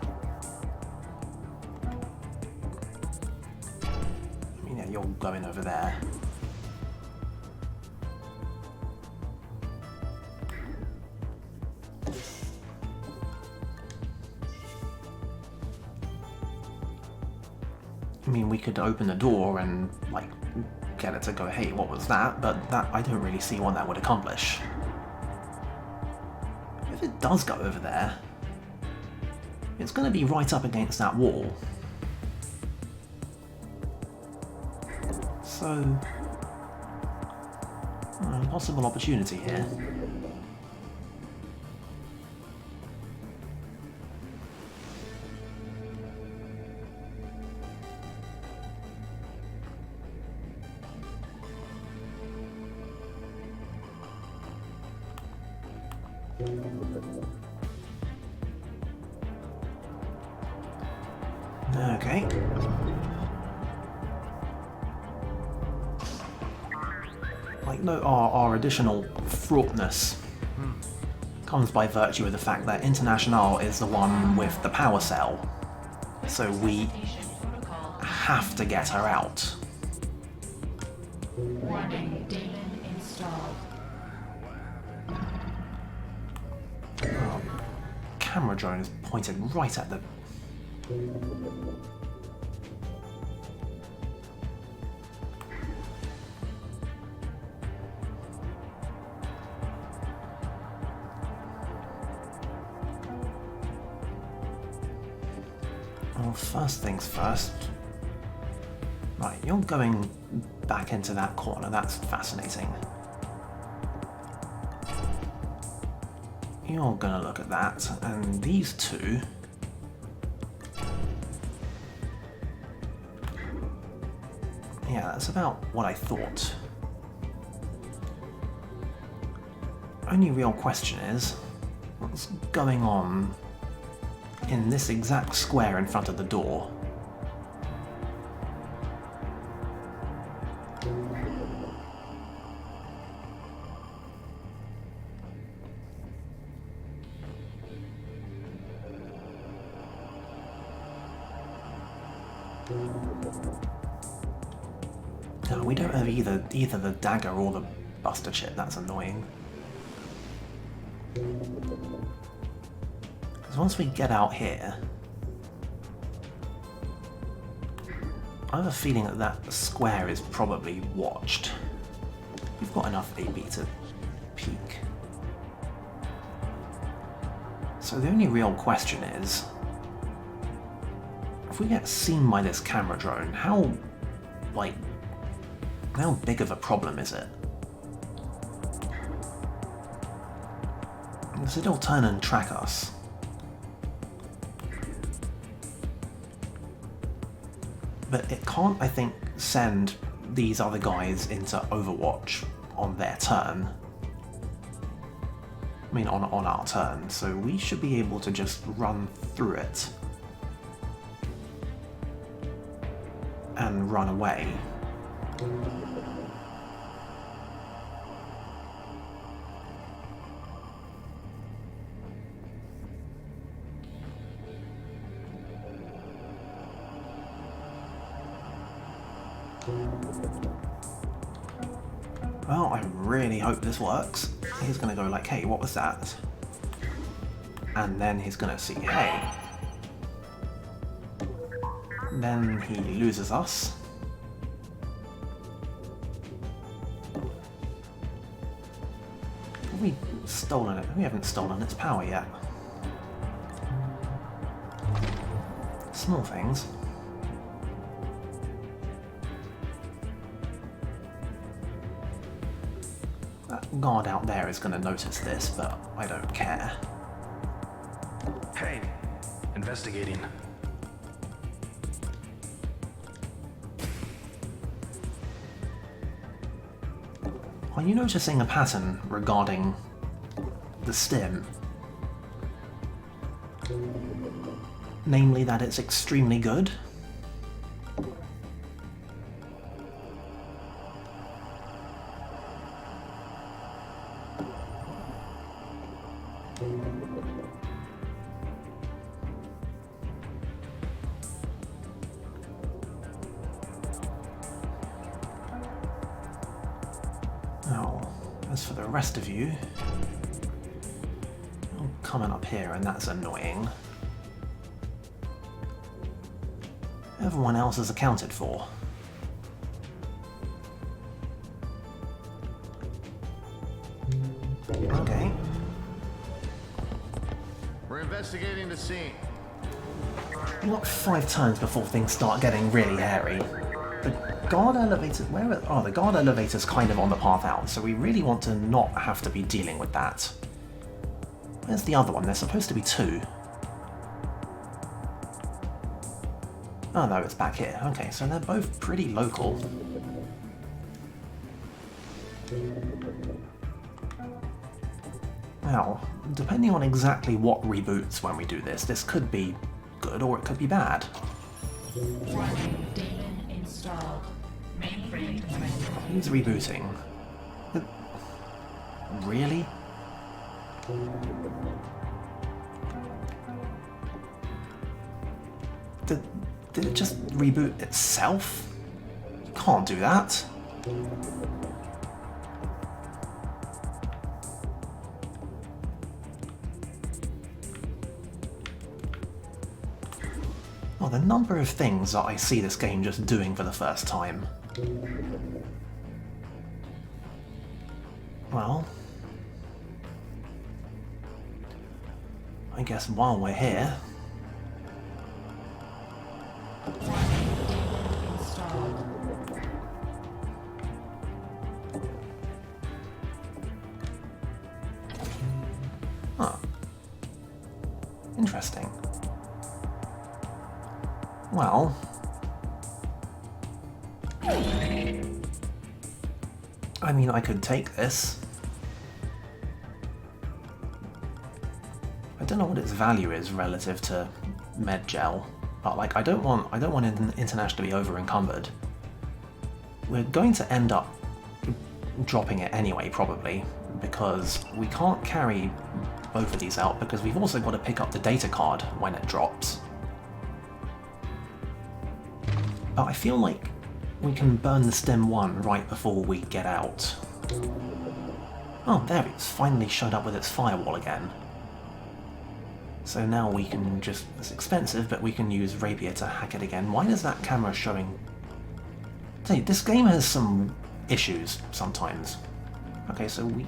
You're going over there. I mean, we could open the door and, like, get it to go, hey, what was that? But that, I don't really see what that would accomplish. If it does go over there, it's going to be right up against that wall. So, possible opportunity here. Okay. Like, no, our additional fraughtness comes by virtue of the fact that International is the one with the power cell. So we have to get her out. Warning, daemon installed. Camera drone is pointed right at the... Well, first things first. Right, you're going back into that corner. That's fascinating. You're gonna look at that, and these two... Yeah, that's about what I thought. Only real question is, what's going on in this exact square in front of the door? No, we don't have either the dagger or the buster chip. That's annoying. Because once we get out here, I have a feeling that that square is probably watched. We've got enough AB to peek. So the only real question is, if we get seen by this camera drone, how big of a problem is it? Because it'll turn and track us. But it can't, I think, send these other guys into Overwatch on their turn. I mean, on our turn. So we should be able to just run through it and run away. Well, I really hope this works. He's gonna go like, hey, what was that? And then he's gonna see, hey. Then he loses us. Have we stolen it? We haven't stolen its power yet. Small things. That guard out there is going to notice this, but I don't care. Hey, investigating. Are you noticing a pattern regarding the stim? Namely that it's extremely good? Now, as for the rest of you, you're coming up here and that's annoying. Everyone else is accounted for. Okay. We're investigating the scene. You've got 5 turns before things start getting really hairy. The guard elevator, the guard elevator's kind of on the path out, so we really want to not have to be dealing with that. Where's the other one? There's supposed to be 2. Oh no, it's back here. Okay, so they're both pretty local. Now, depending on exactly what reboots when we do this, this could be good or it could be bad. Warning, daemon installed. Mainframe connected. Who's rebooting? Really? Did it just reboot itself? You can't do that. Oh, the number of things that I see this game just doing for the first time. Well, I guess while we're here, Installed. huh. Interesting. Well, I mean, I could take this. I don't know what its value is relative to med gel, but like, I don't want International to be over encumbered. We're going to end up dropping it anyway, probably, because we can't carry both of these out because we've also got to pick up the data card when it drops. But I feel like we can burn the stem 1 right before we get out. Oh, there it's finally showed up with its firewall again. So now we can just, it's expensive, but we can use Rapier to hack it again. Why is that camera showing? Tell you, this game has some issues sometimes. Okay, so we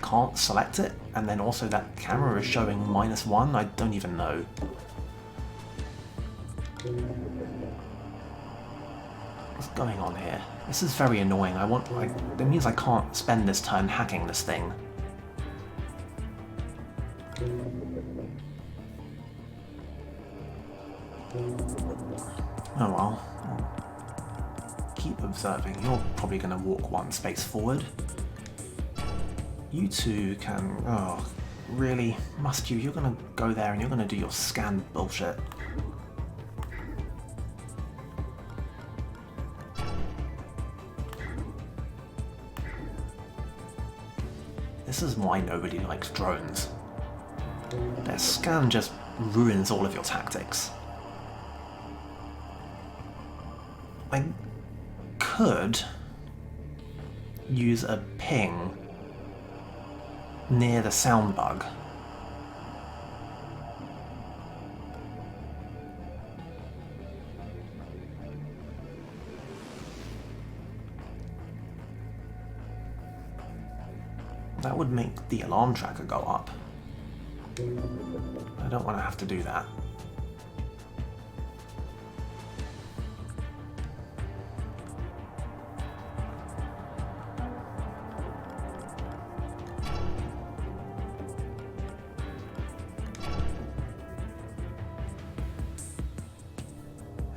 can't select it, and then also that camera is showing -1, I don't even know. What's going on here? This is very annoying. That means I can't spend this turn hacking this thing. Oh well. I'll keep observing. You're probably going to walk 1 space forward. You two can... Oh, really? Must you? You're going to go there and you're going to do your scan bullshit. This is why nobody likes drones. Their scan just ruins all of your tactics. could use a ping near the sound bug. That would make the alarm tracker go up. I don't want to have to do that.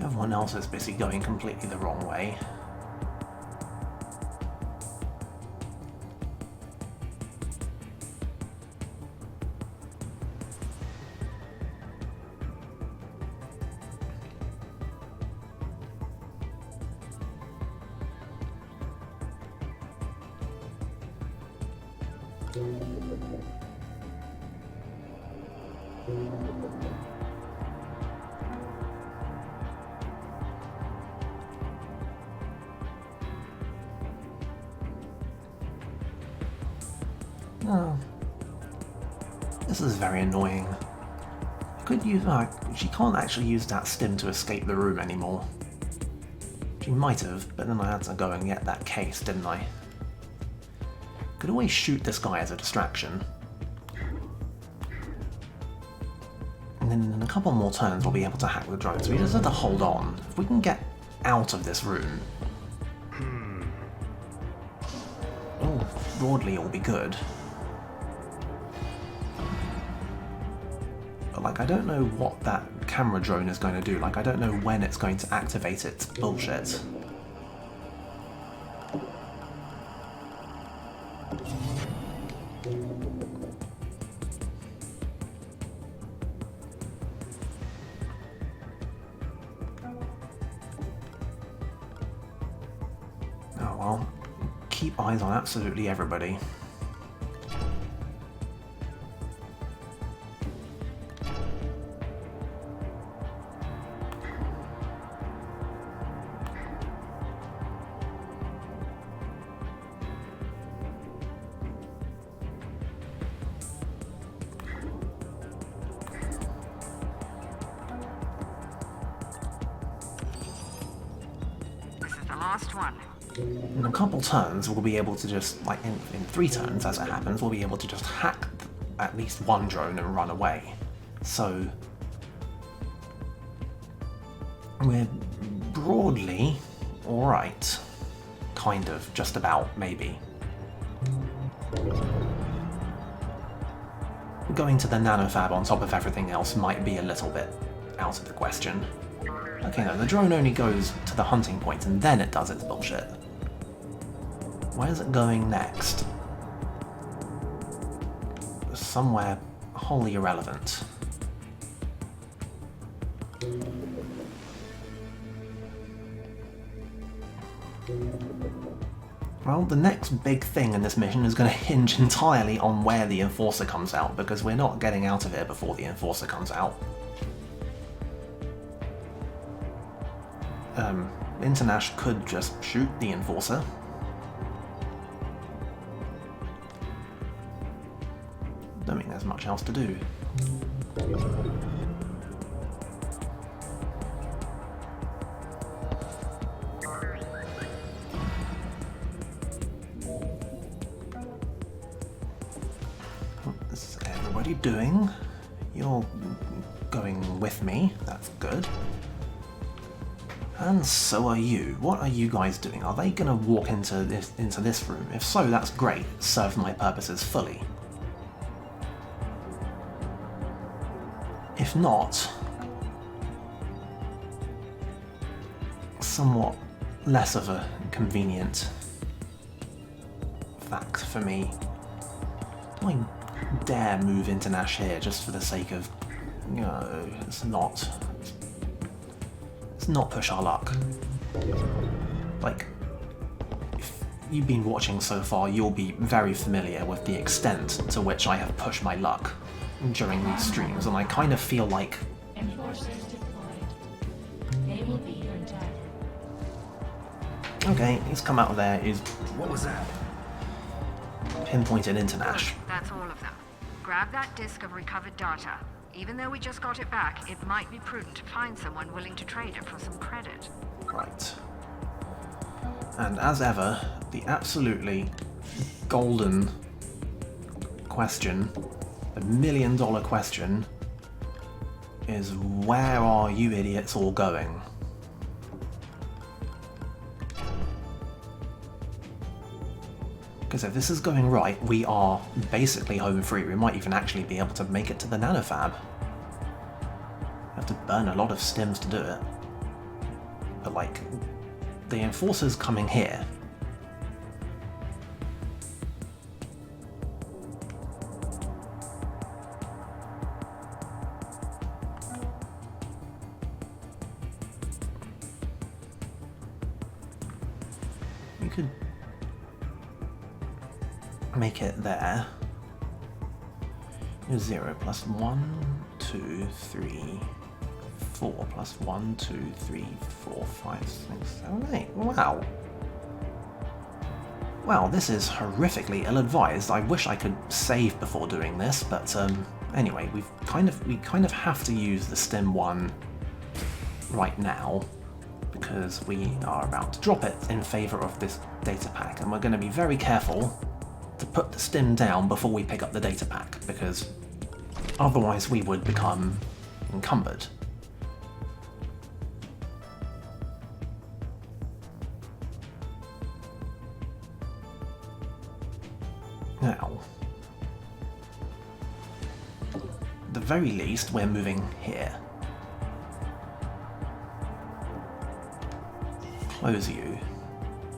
Everyone else is busy going completely the wrong way. Oh, this is very annoying. I could use. She can't actually use that stim to escape the room anymore. She might have, but then I had to go and get that case, didn't I? Could always shoot this guy as a distraction. And then in a couple more turns we'll be able to hack the drone, so we just have to hold on. If we can get out of this room, broadly it'll be good. But like, I don't know what that camera drone is going to do. Like, I don't know when it's going to activate its bullshit. Oh well, keep eyes on absolutely everybody. Last one. In a couple turns, we'll be able to just, like in 3 turns as it happens, we'll be able to just hack at least one drone and run away. So, we're broadly alright. Kind of, just about, maybe. Going to the nanofab on top of everything else might be a little bit out of the question. Okay, no, the drone only goes to the hunting point and then it does its bullshit. Where's it going next? Somewhere wholly irrelevant. Well, the next big thing in this mission is going to hinge entirely on where the Enforcer comes out, because we're not getting out of here before the Enforcer comes out. Internash could just shoot the Enforcer. Don't think there's much else to do. What's everybody doing? You're going with me, that's good. And so are you. What are you guys doing? Are they gonna walk into this room? If so, that's great. It served my purposes fully. If not, somewhat less of a convenient fact for me. Do I dare move into Nash here just for the sake of, you know, it's not push our luck. Like, if you've been watching so far, you'll be very familiar with the extent to which I have pushed my luck during these streams, and I kind of feel like Enforcers deployed. They will be your death. Okay, he's come out of there, he's What was that? pinpointed into Nash. That's all of them. Grab that disk of recovered data. Even though we just got it back, it might be prudent to find someone willing to trade it for some credit. Right. And as ever, the absolutely golden question, the $1 million question, is where are you idiots all going? Because if this is going right, we are basically home free. We might even actually be able to make it to the nanofab. We have to burn a lot of stims to do it. But like, the enforcer's coming here. We could make it there. 0 plus 1, 2, 3, 4 plus 1, 2, 3, 4, 5, 6, 7, 8. Wow. Well, this is horrifically ill-advised. I wish I could save before doing this, but anyway, we kind of have to use the stim 1 right now because we are about to drop it in favor of this data pack, and we're going to be very careful to put the stim down before we pick up the data pack, because otherwise we would become encumbered. Now, at the very least, we're moving here. Close you.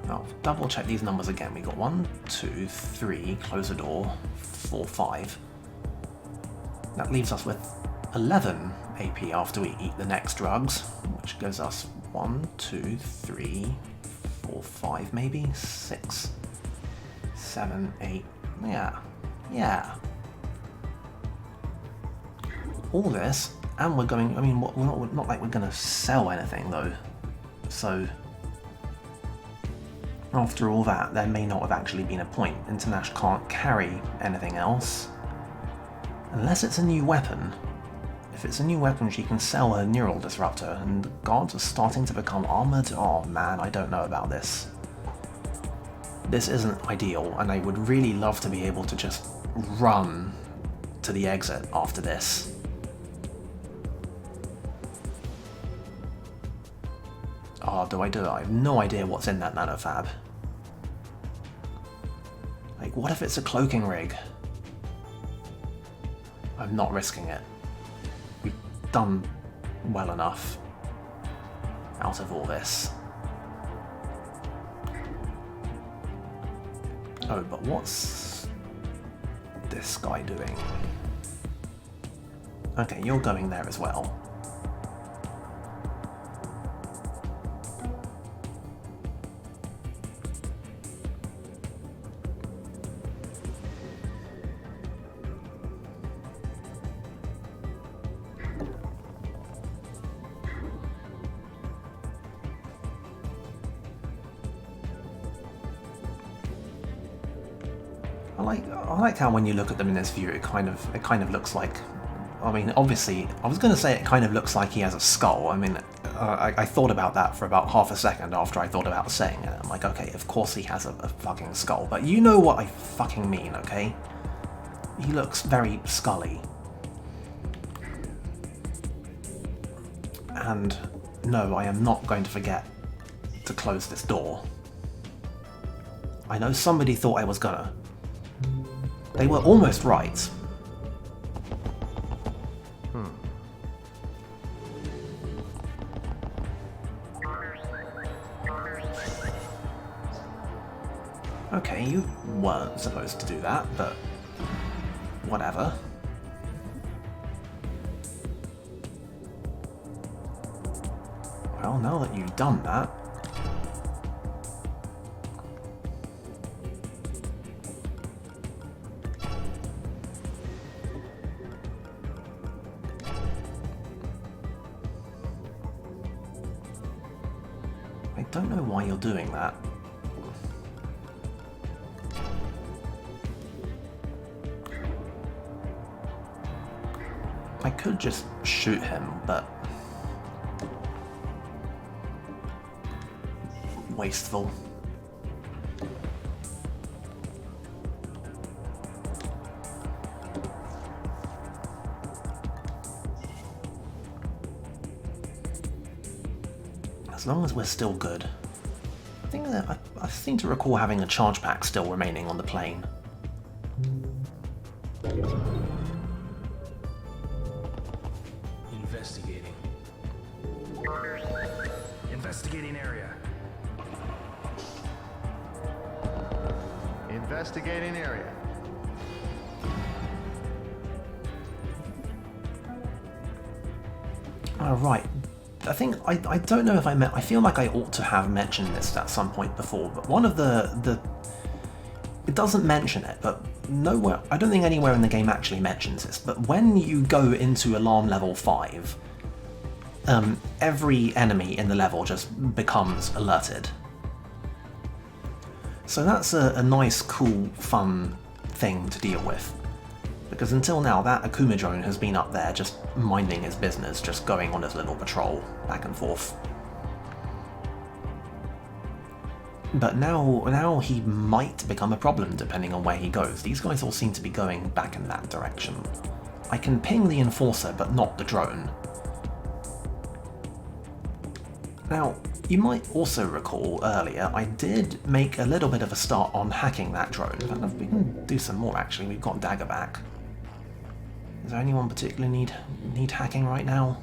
I'll double check these numbers again. We got 1, 2, 3, close the door, 4, 5. That leaves us with 11 AP after we eat the next drugs, which gives us 1, 2, 3, 4, 5 maybe, 6, 7, 8, yeah. All this, and we're going, I mean, we're not like we're going to sell anything though, so after all that, there may not have actually been a point. Internash can't carry anything else. Unless it's a new weapon. If it's a new weapon, she can sell her neural disruptor, and the guards are starting to become armored. Oh man, I don't know about this. This isn't ideal, and I would really love to be able to just run to the exit after this. Oh, do I do it? I have no idea what's in that nanofab. Like, what if it's a cloaking rig? I'm not risking it. We've done well enough out of all this. Oh, but what's this guy doing? Okay, you're going there as well. I like how when you look at them in this view, it kind of looks like, I mean, obviously, I was going to say it kind of looks like he has a skull. I mean, I thought about that for about half a second after I thought about saying it. I'm like, okay, of course he has a fucking skull, but you know what I fucking mean, okay? He looks very scully. And no, I am not going to forget to close this door. I know somebody thought I was gonna. They were almost right. Okay, you weren't supposed to do that, but whatever. Well, now that you've done that, I don't know why you're doing that. I could just shoot him, but... wasteful. As long as we're still good. I think that I seem to recall having a charge pack still remaining on the plane. Investigating. Investigating area. Investigating area. Right. I think I don't know if I feel like I ought to have mentioned this at some point before, but one of the it doesn't mention it, but nowhere, I don't think anywhere in the game actually mentions this, but when you go into alarm level 5, every enemy in the level just becomes alerted. So that's a nice, cool, fun thing to deal with. Because until now, that Akuma drone has been up there just minding his business, just going on his little patrol, back and forth. But now he might become a problem depending on where he goes. These guys all seem to be going back in that direction. I can ping the Enforcer, but not the drone. Now, you might also recall earlier, I did make a little bit of a start on hacking that drone. But we can do some more actually, we've got Dagger back. Is there anyone particularly need hacking right now?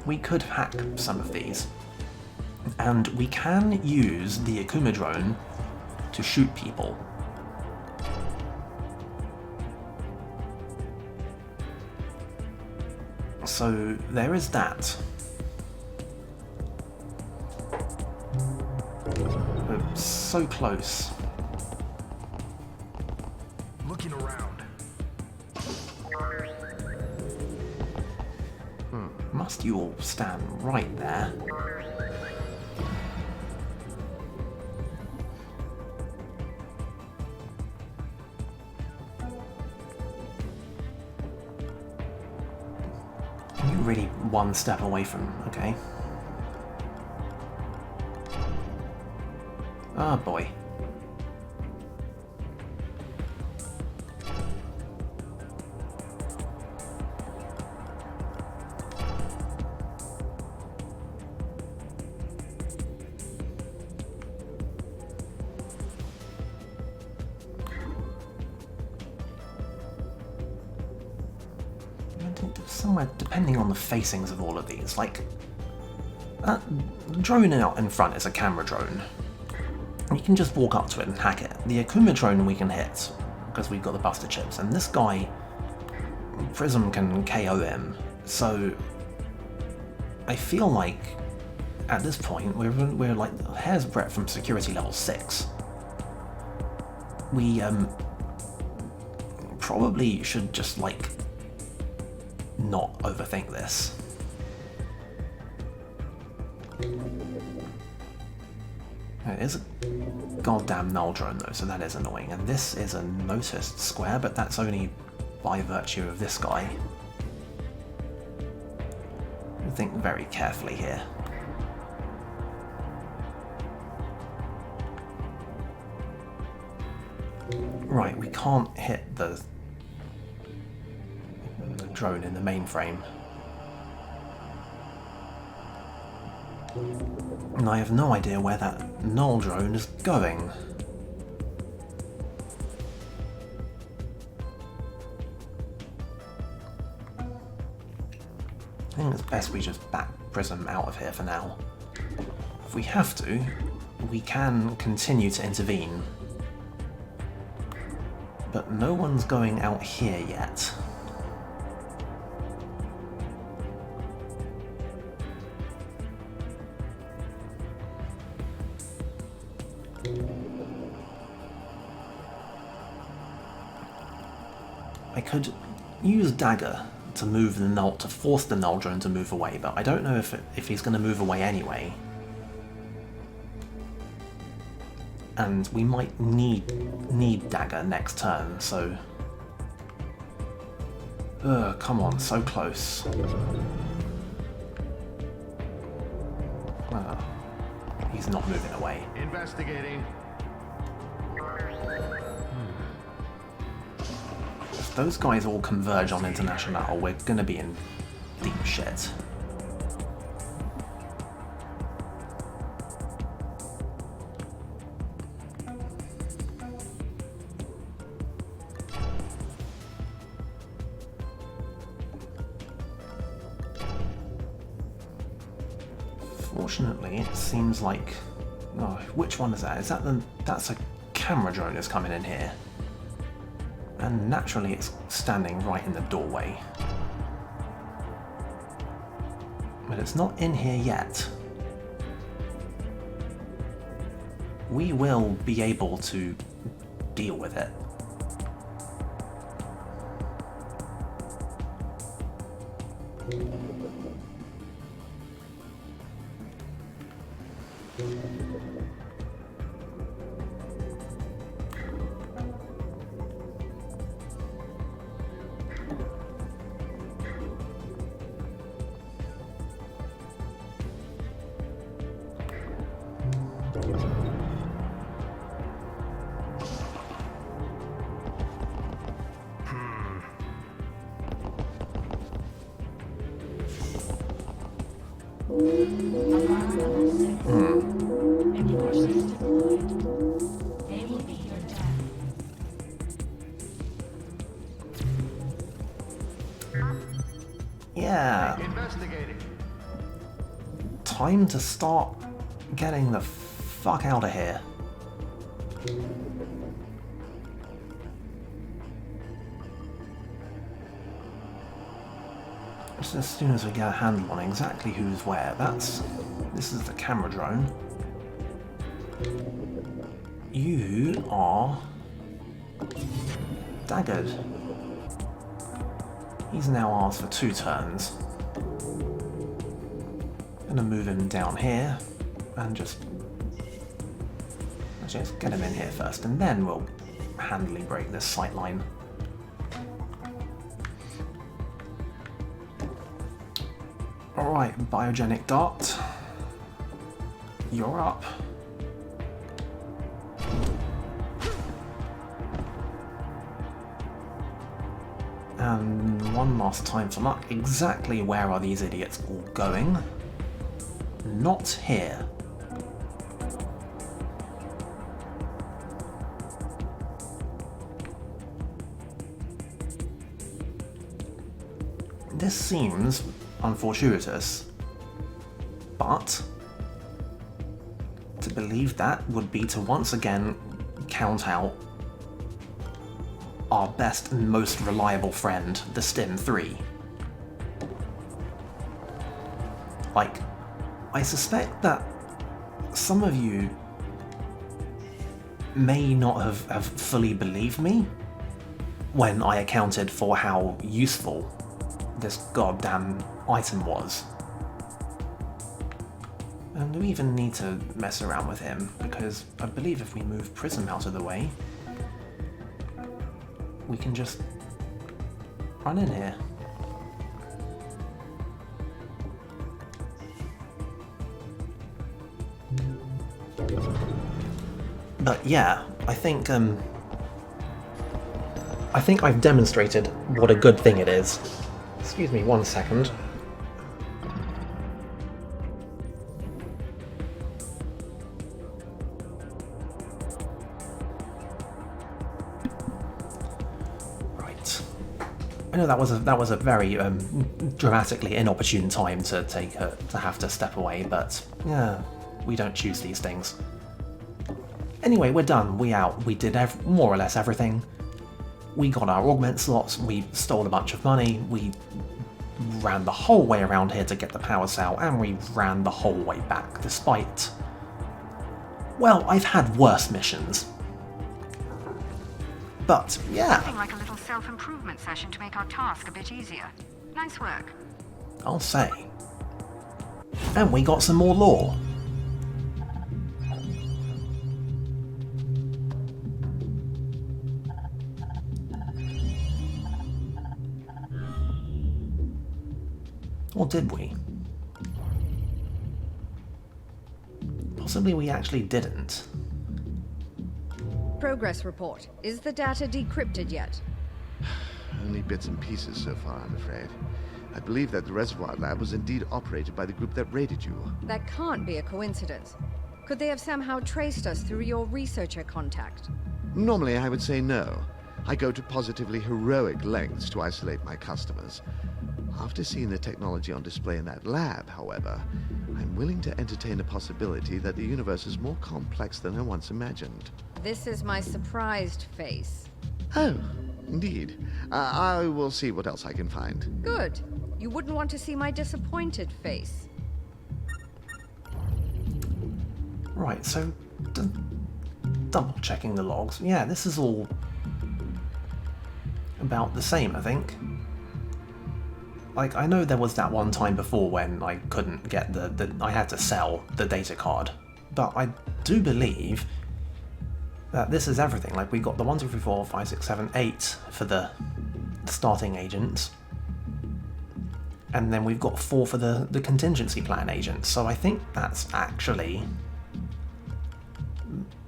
We could hack some of these. And we can use the Akuma drone to shoot people. So there is that. We're so close. Looking around. Must you all stand right there? You're really one step away from, okay. Oh boy. Somewhere, depending on the facings of all of these, like that drone out in front is a camera drone. You can just walk up to it and hack it. The Akuma drone we can hit because we've got the buster chips, and this guy, Prism, can KO him. So I feel like at this point we're like a hair's breadth from security level 6. We probably should just like not overthink this. It is a goddamn null drone though, so that is annoying. And this is a noticed square, but that's only by virtue of this guy. Think very carefully here. Right, we can't hit the drone in the mainframe. And I have no idea where that null drone is going. I think it's best we just back Prism out of here for now. If we have to, we can continue to intervene. But no one's going out here yet. I could use Dagger to move the null, to force the null drone to move away, but I don't know if he's going to move away anyway. And we might need dagger next turn, so... come on, so close. He's not moving away. Investigating. If those guys all converge on International, we're gonna be in deep shit. Fortunately, it seems like... Oh, which one is that? Is that the... That's a camera drone that's coming in here. And naturally it's standing right in the doorway. But it's not in here yet. We will be able to deal with it. Yeah. Investigating. Time to start getting the fuck out of here. Just as soon as we get a handle on exactly who's where. This is the camera drone. You are daggered. He's now asked for 2 turns. Gonna move him down here and just get him in here first, and then we'll handily break this sight line. Alright, biogenic dart. You're up. And one last time for luck. Exactly where are these idiots all going? Not here. This seems unfortuitous, but to believe that would be to once again count out our best and most reliable friend, the Stim 3. Like, I suspect that some of you may not have fully believed me when I accounted for how useful this goddamn item was. And we even need to mess around with him, because I believe if we move Prism out of the way, we can just run in here. But yeah, I think I've demonstrated what a good thing it is. Excuse me 1 second. Right. I know that was a very dramatically inopportune time to have to step away, but yeah, we don't choose these things. Anyway, we're done. We out. We did more or less everything. We got our augment slots, we stole a bunch of money, we ran the whole way around here to get the power cell, and we ran the whole way back, despite... Well, I've had worse missions. But, yeah. Something like a little self-improvement session to make our task a bit easier. Nice work. I'll say. And we got some more lore. Or did we? Possibly we actually didn't. Progress report. Is the data decrypted yet? Only bits and pieces so far, I'm afraid. I believe that the reservoir lab was indeed operated by the group that raided you. That can't be a coincidence. Could they have somehow traced us through your researcher contact? Normally, I would say no. I go to positively heroic lengths to isolate my customers. After seeing the technology on display in that lab, however, I'm willing to entertain a possibility that the universe is more complex than I once imagined. This is my surprised face. Oh, indeed. I will see what else I can find. Good. You wouldn't want to see my disappointed face. Right, so double checking the logs. Yeah, this is all about the same, I think. Like, I know there was that one time before when I couldn't get I had to sell the data card, but I do believe that this is everything. Like, we got the 1, 2, 3, 4, 5, 6, 7, 8 for the starting agents, and then we've got 4 for the contingency plan agents, so I think that's actually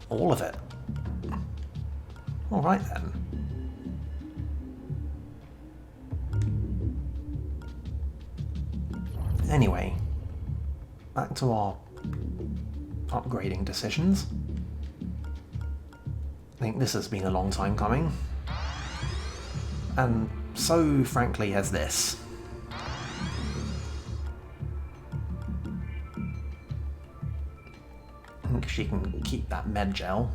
all of it. Alright then. Anyway, back to our upgrading decisions. I think this has been a long time coming. And so, frankly, has this. I think she can keep that med gel.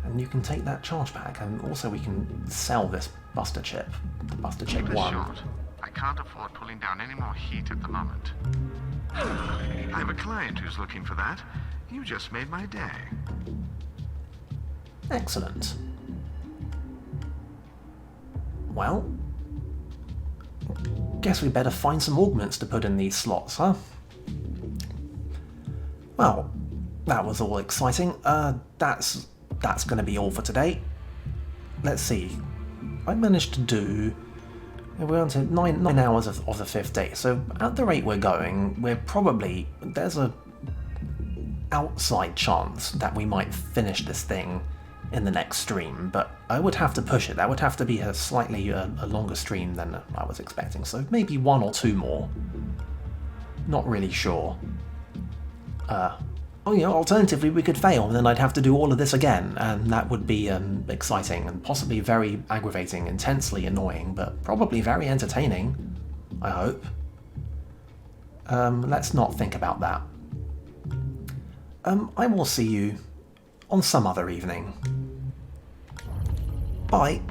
And you can take that charge pack, and also we can sell this Buster chip. The Buster chip 1. I can't afford pulling down any more heat at the moment. I have a client who's looking for that. You just made my day. Excellent. Well, guess we better find some augments to put in these slots, huh? Well, that was all exciting. That's going to be all for today. Let's see. I managed to do... We're on to 9 hours of the 5th day, so at the rate we're going, there's a outside chance that we might finish this thing in the next stream, but I would have to push it. That would have to be a slightly a longer stream than I was expecting, so maybe 1 or 2 more. Not really sure. Alternatively we could fail, and then I'd have to do all of this again, and that would be exciting and possibly very aggravating, intensely annoying, but probably very entertaining, I hope. Let's not think about that. I will see you on some other evening. Bye.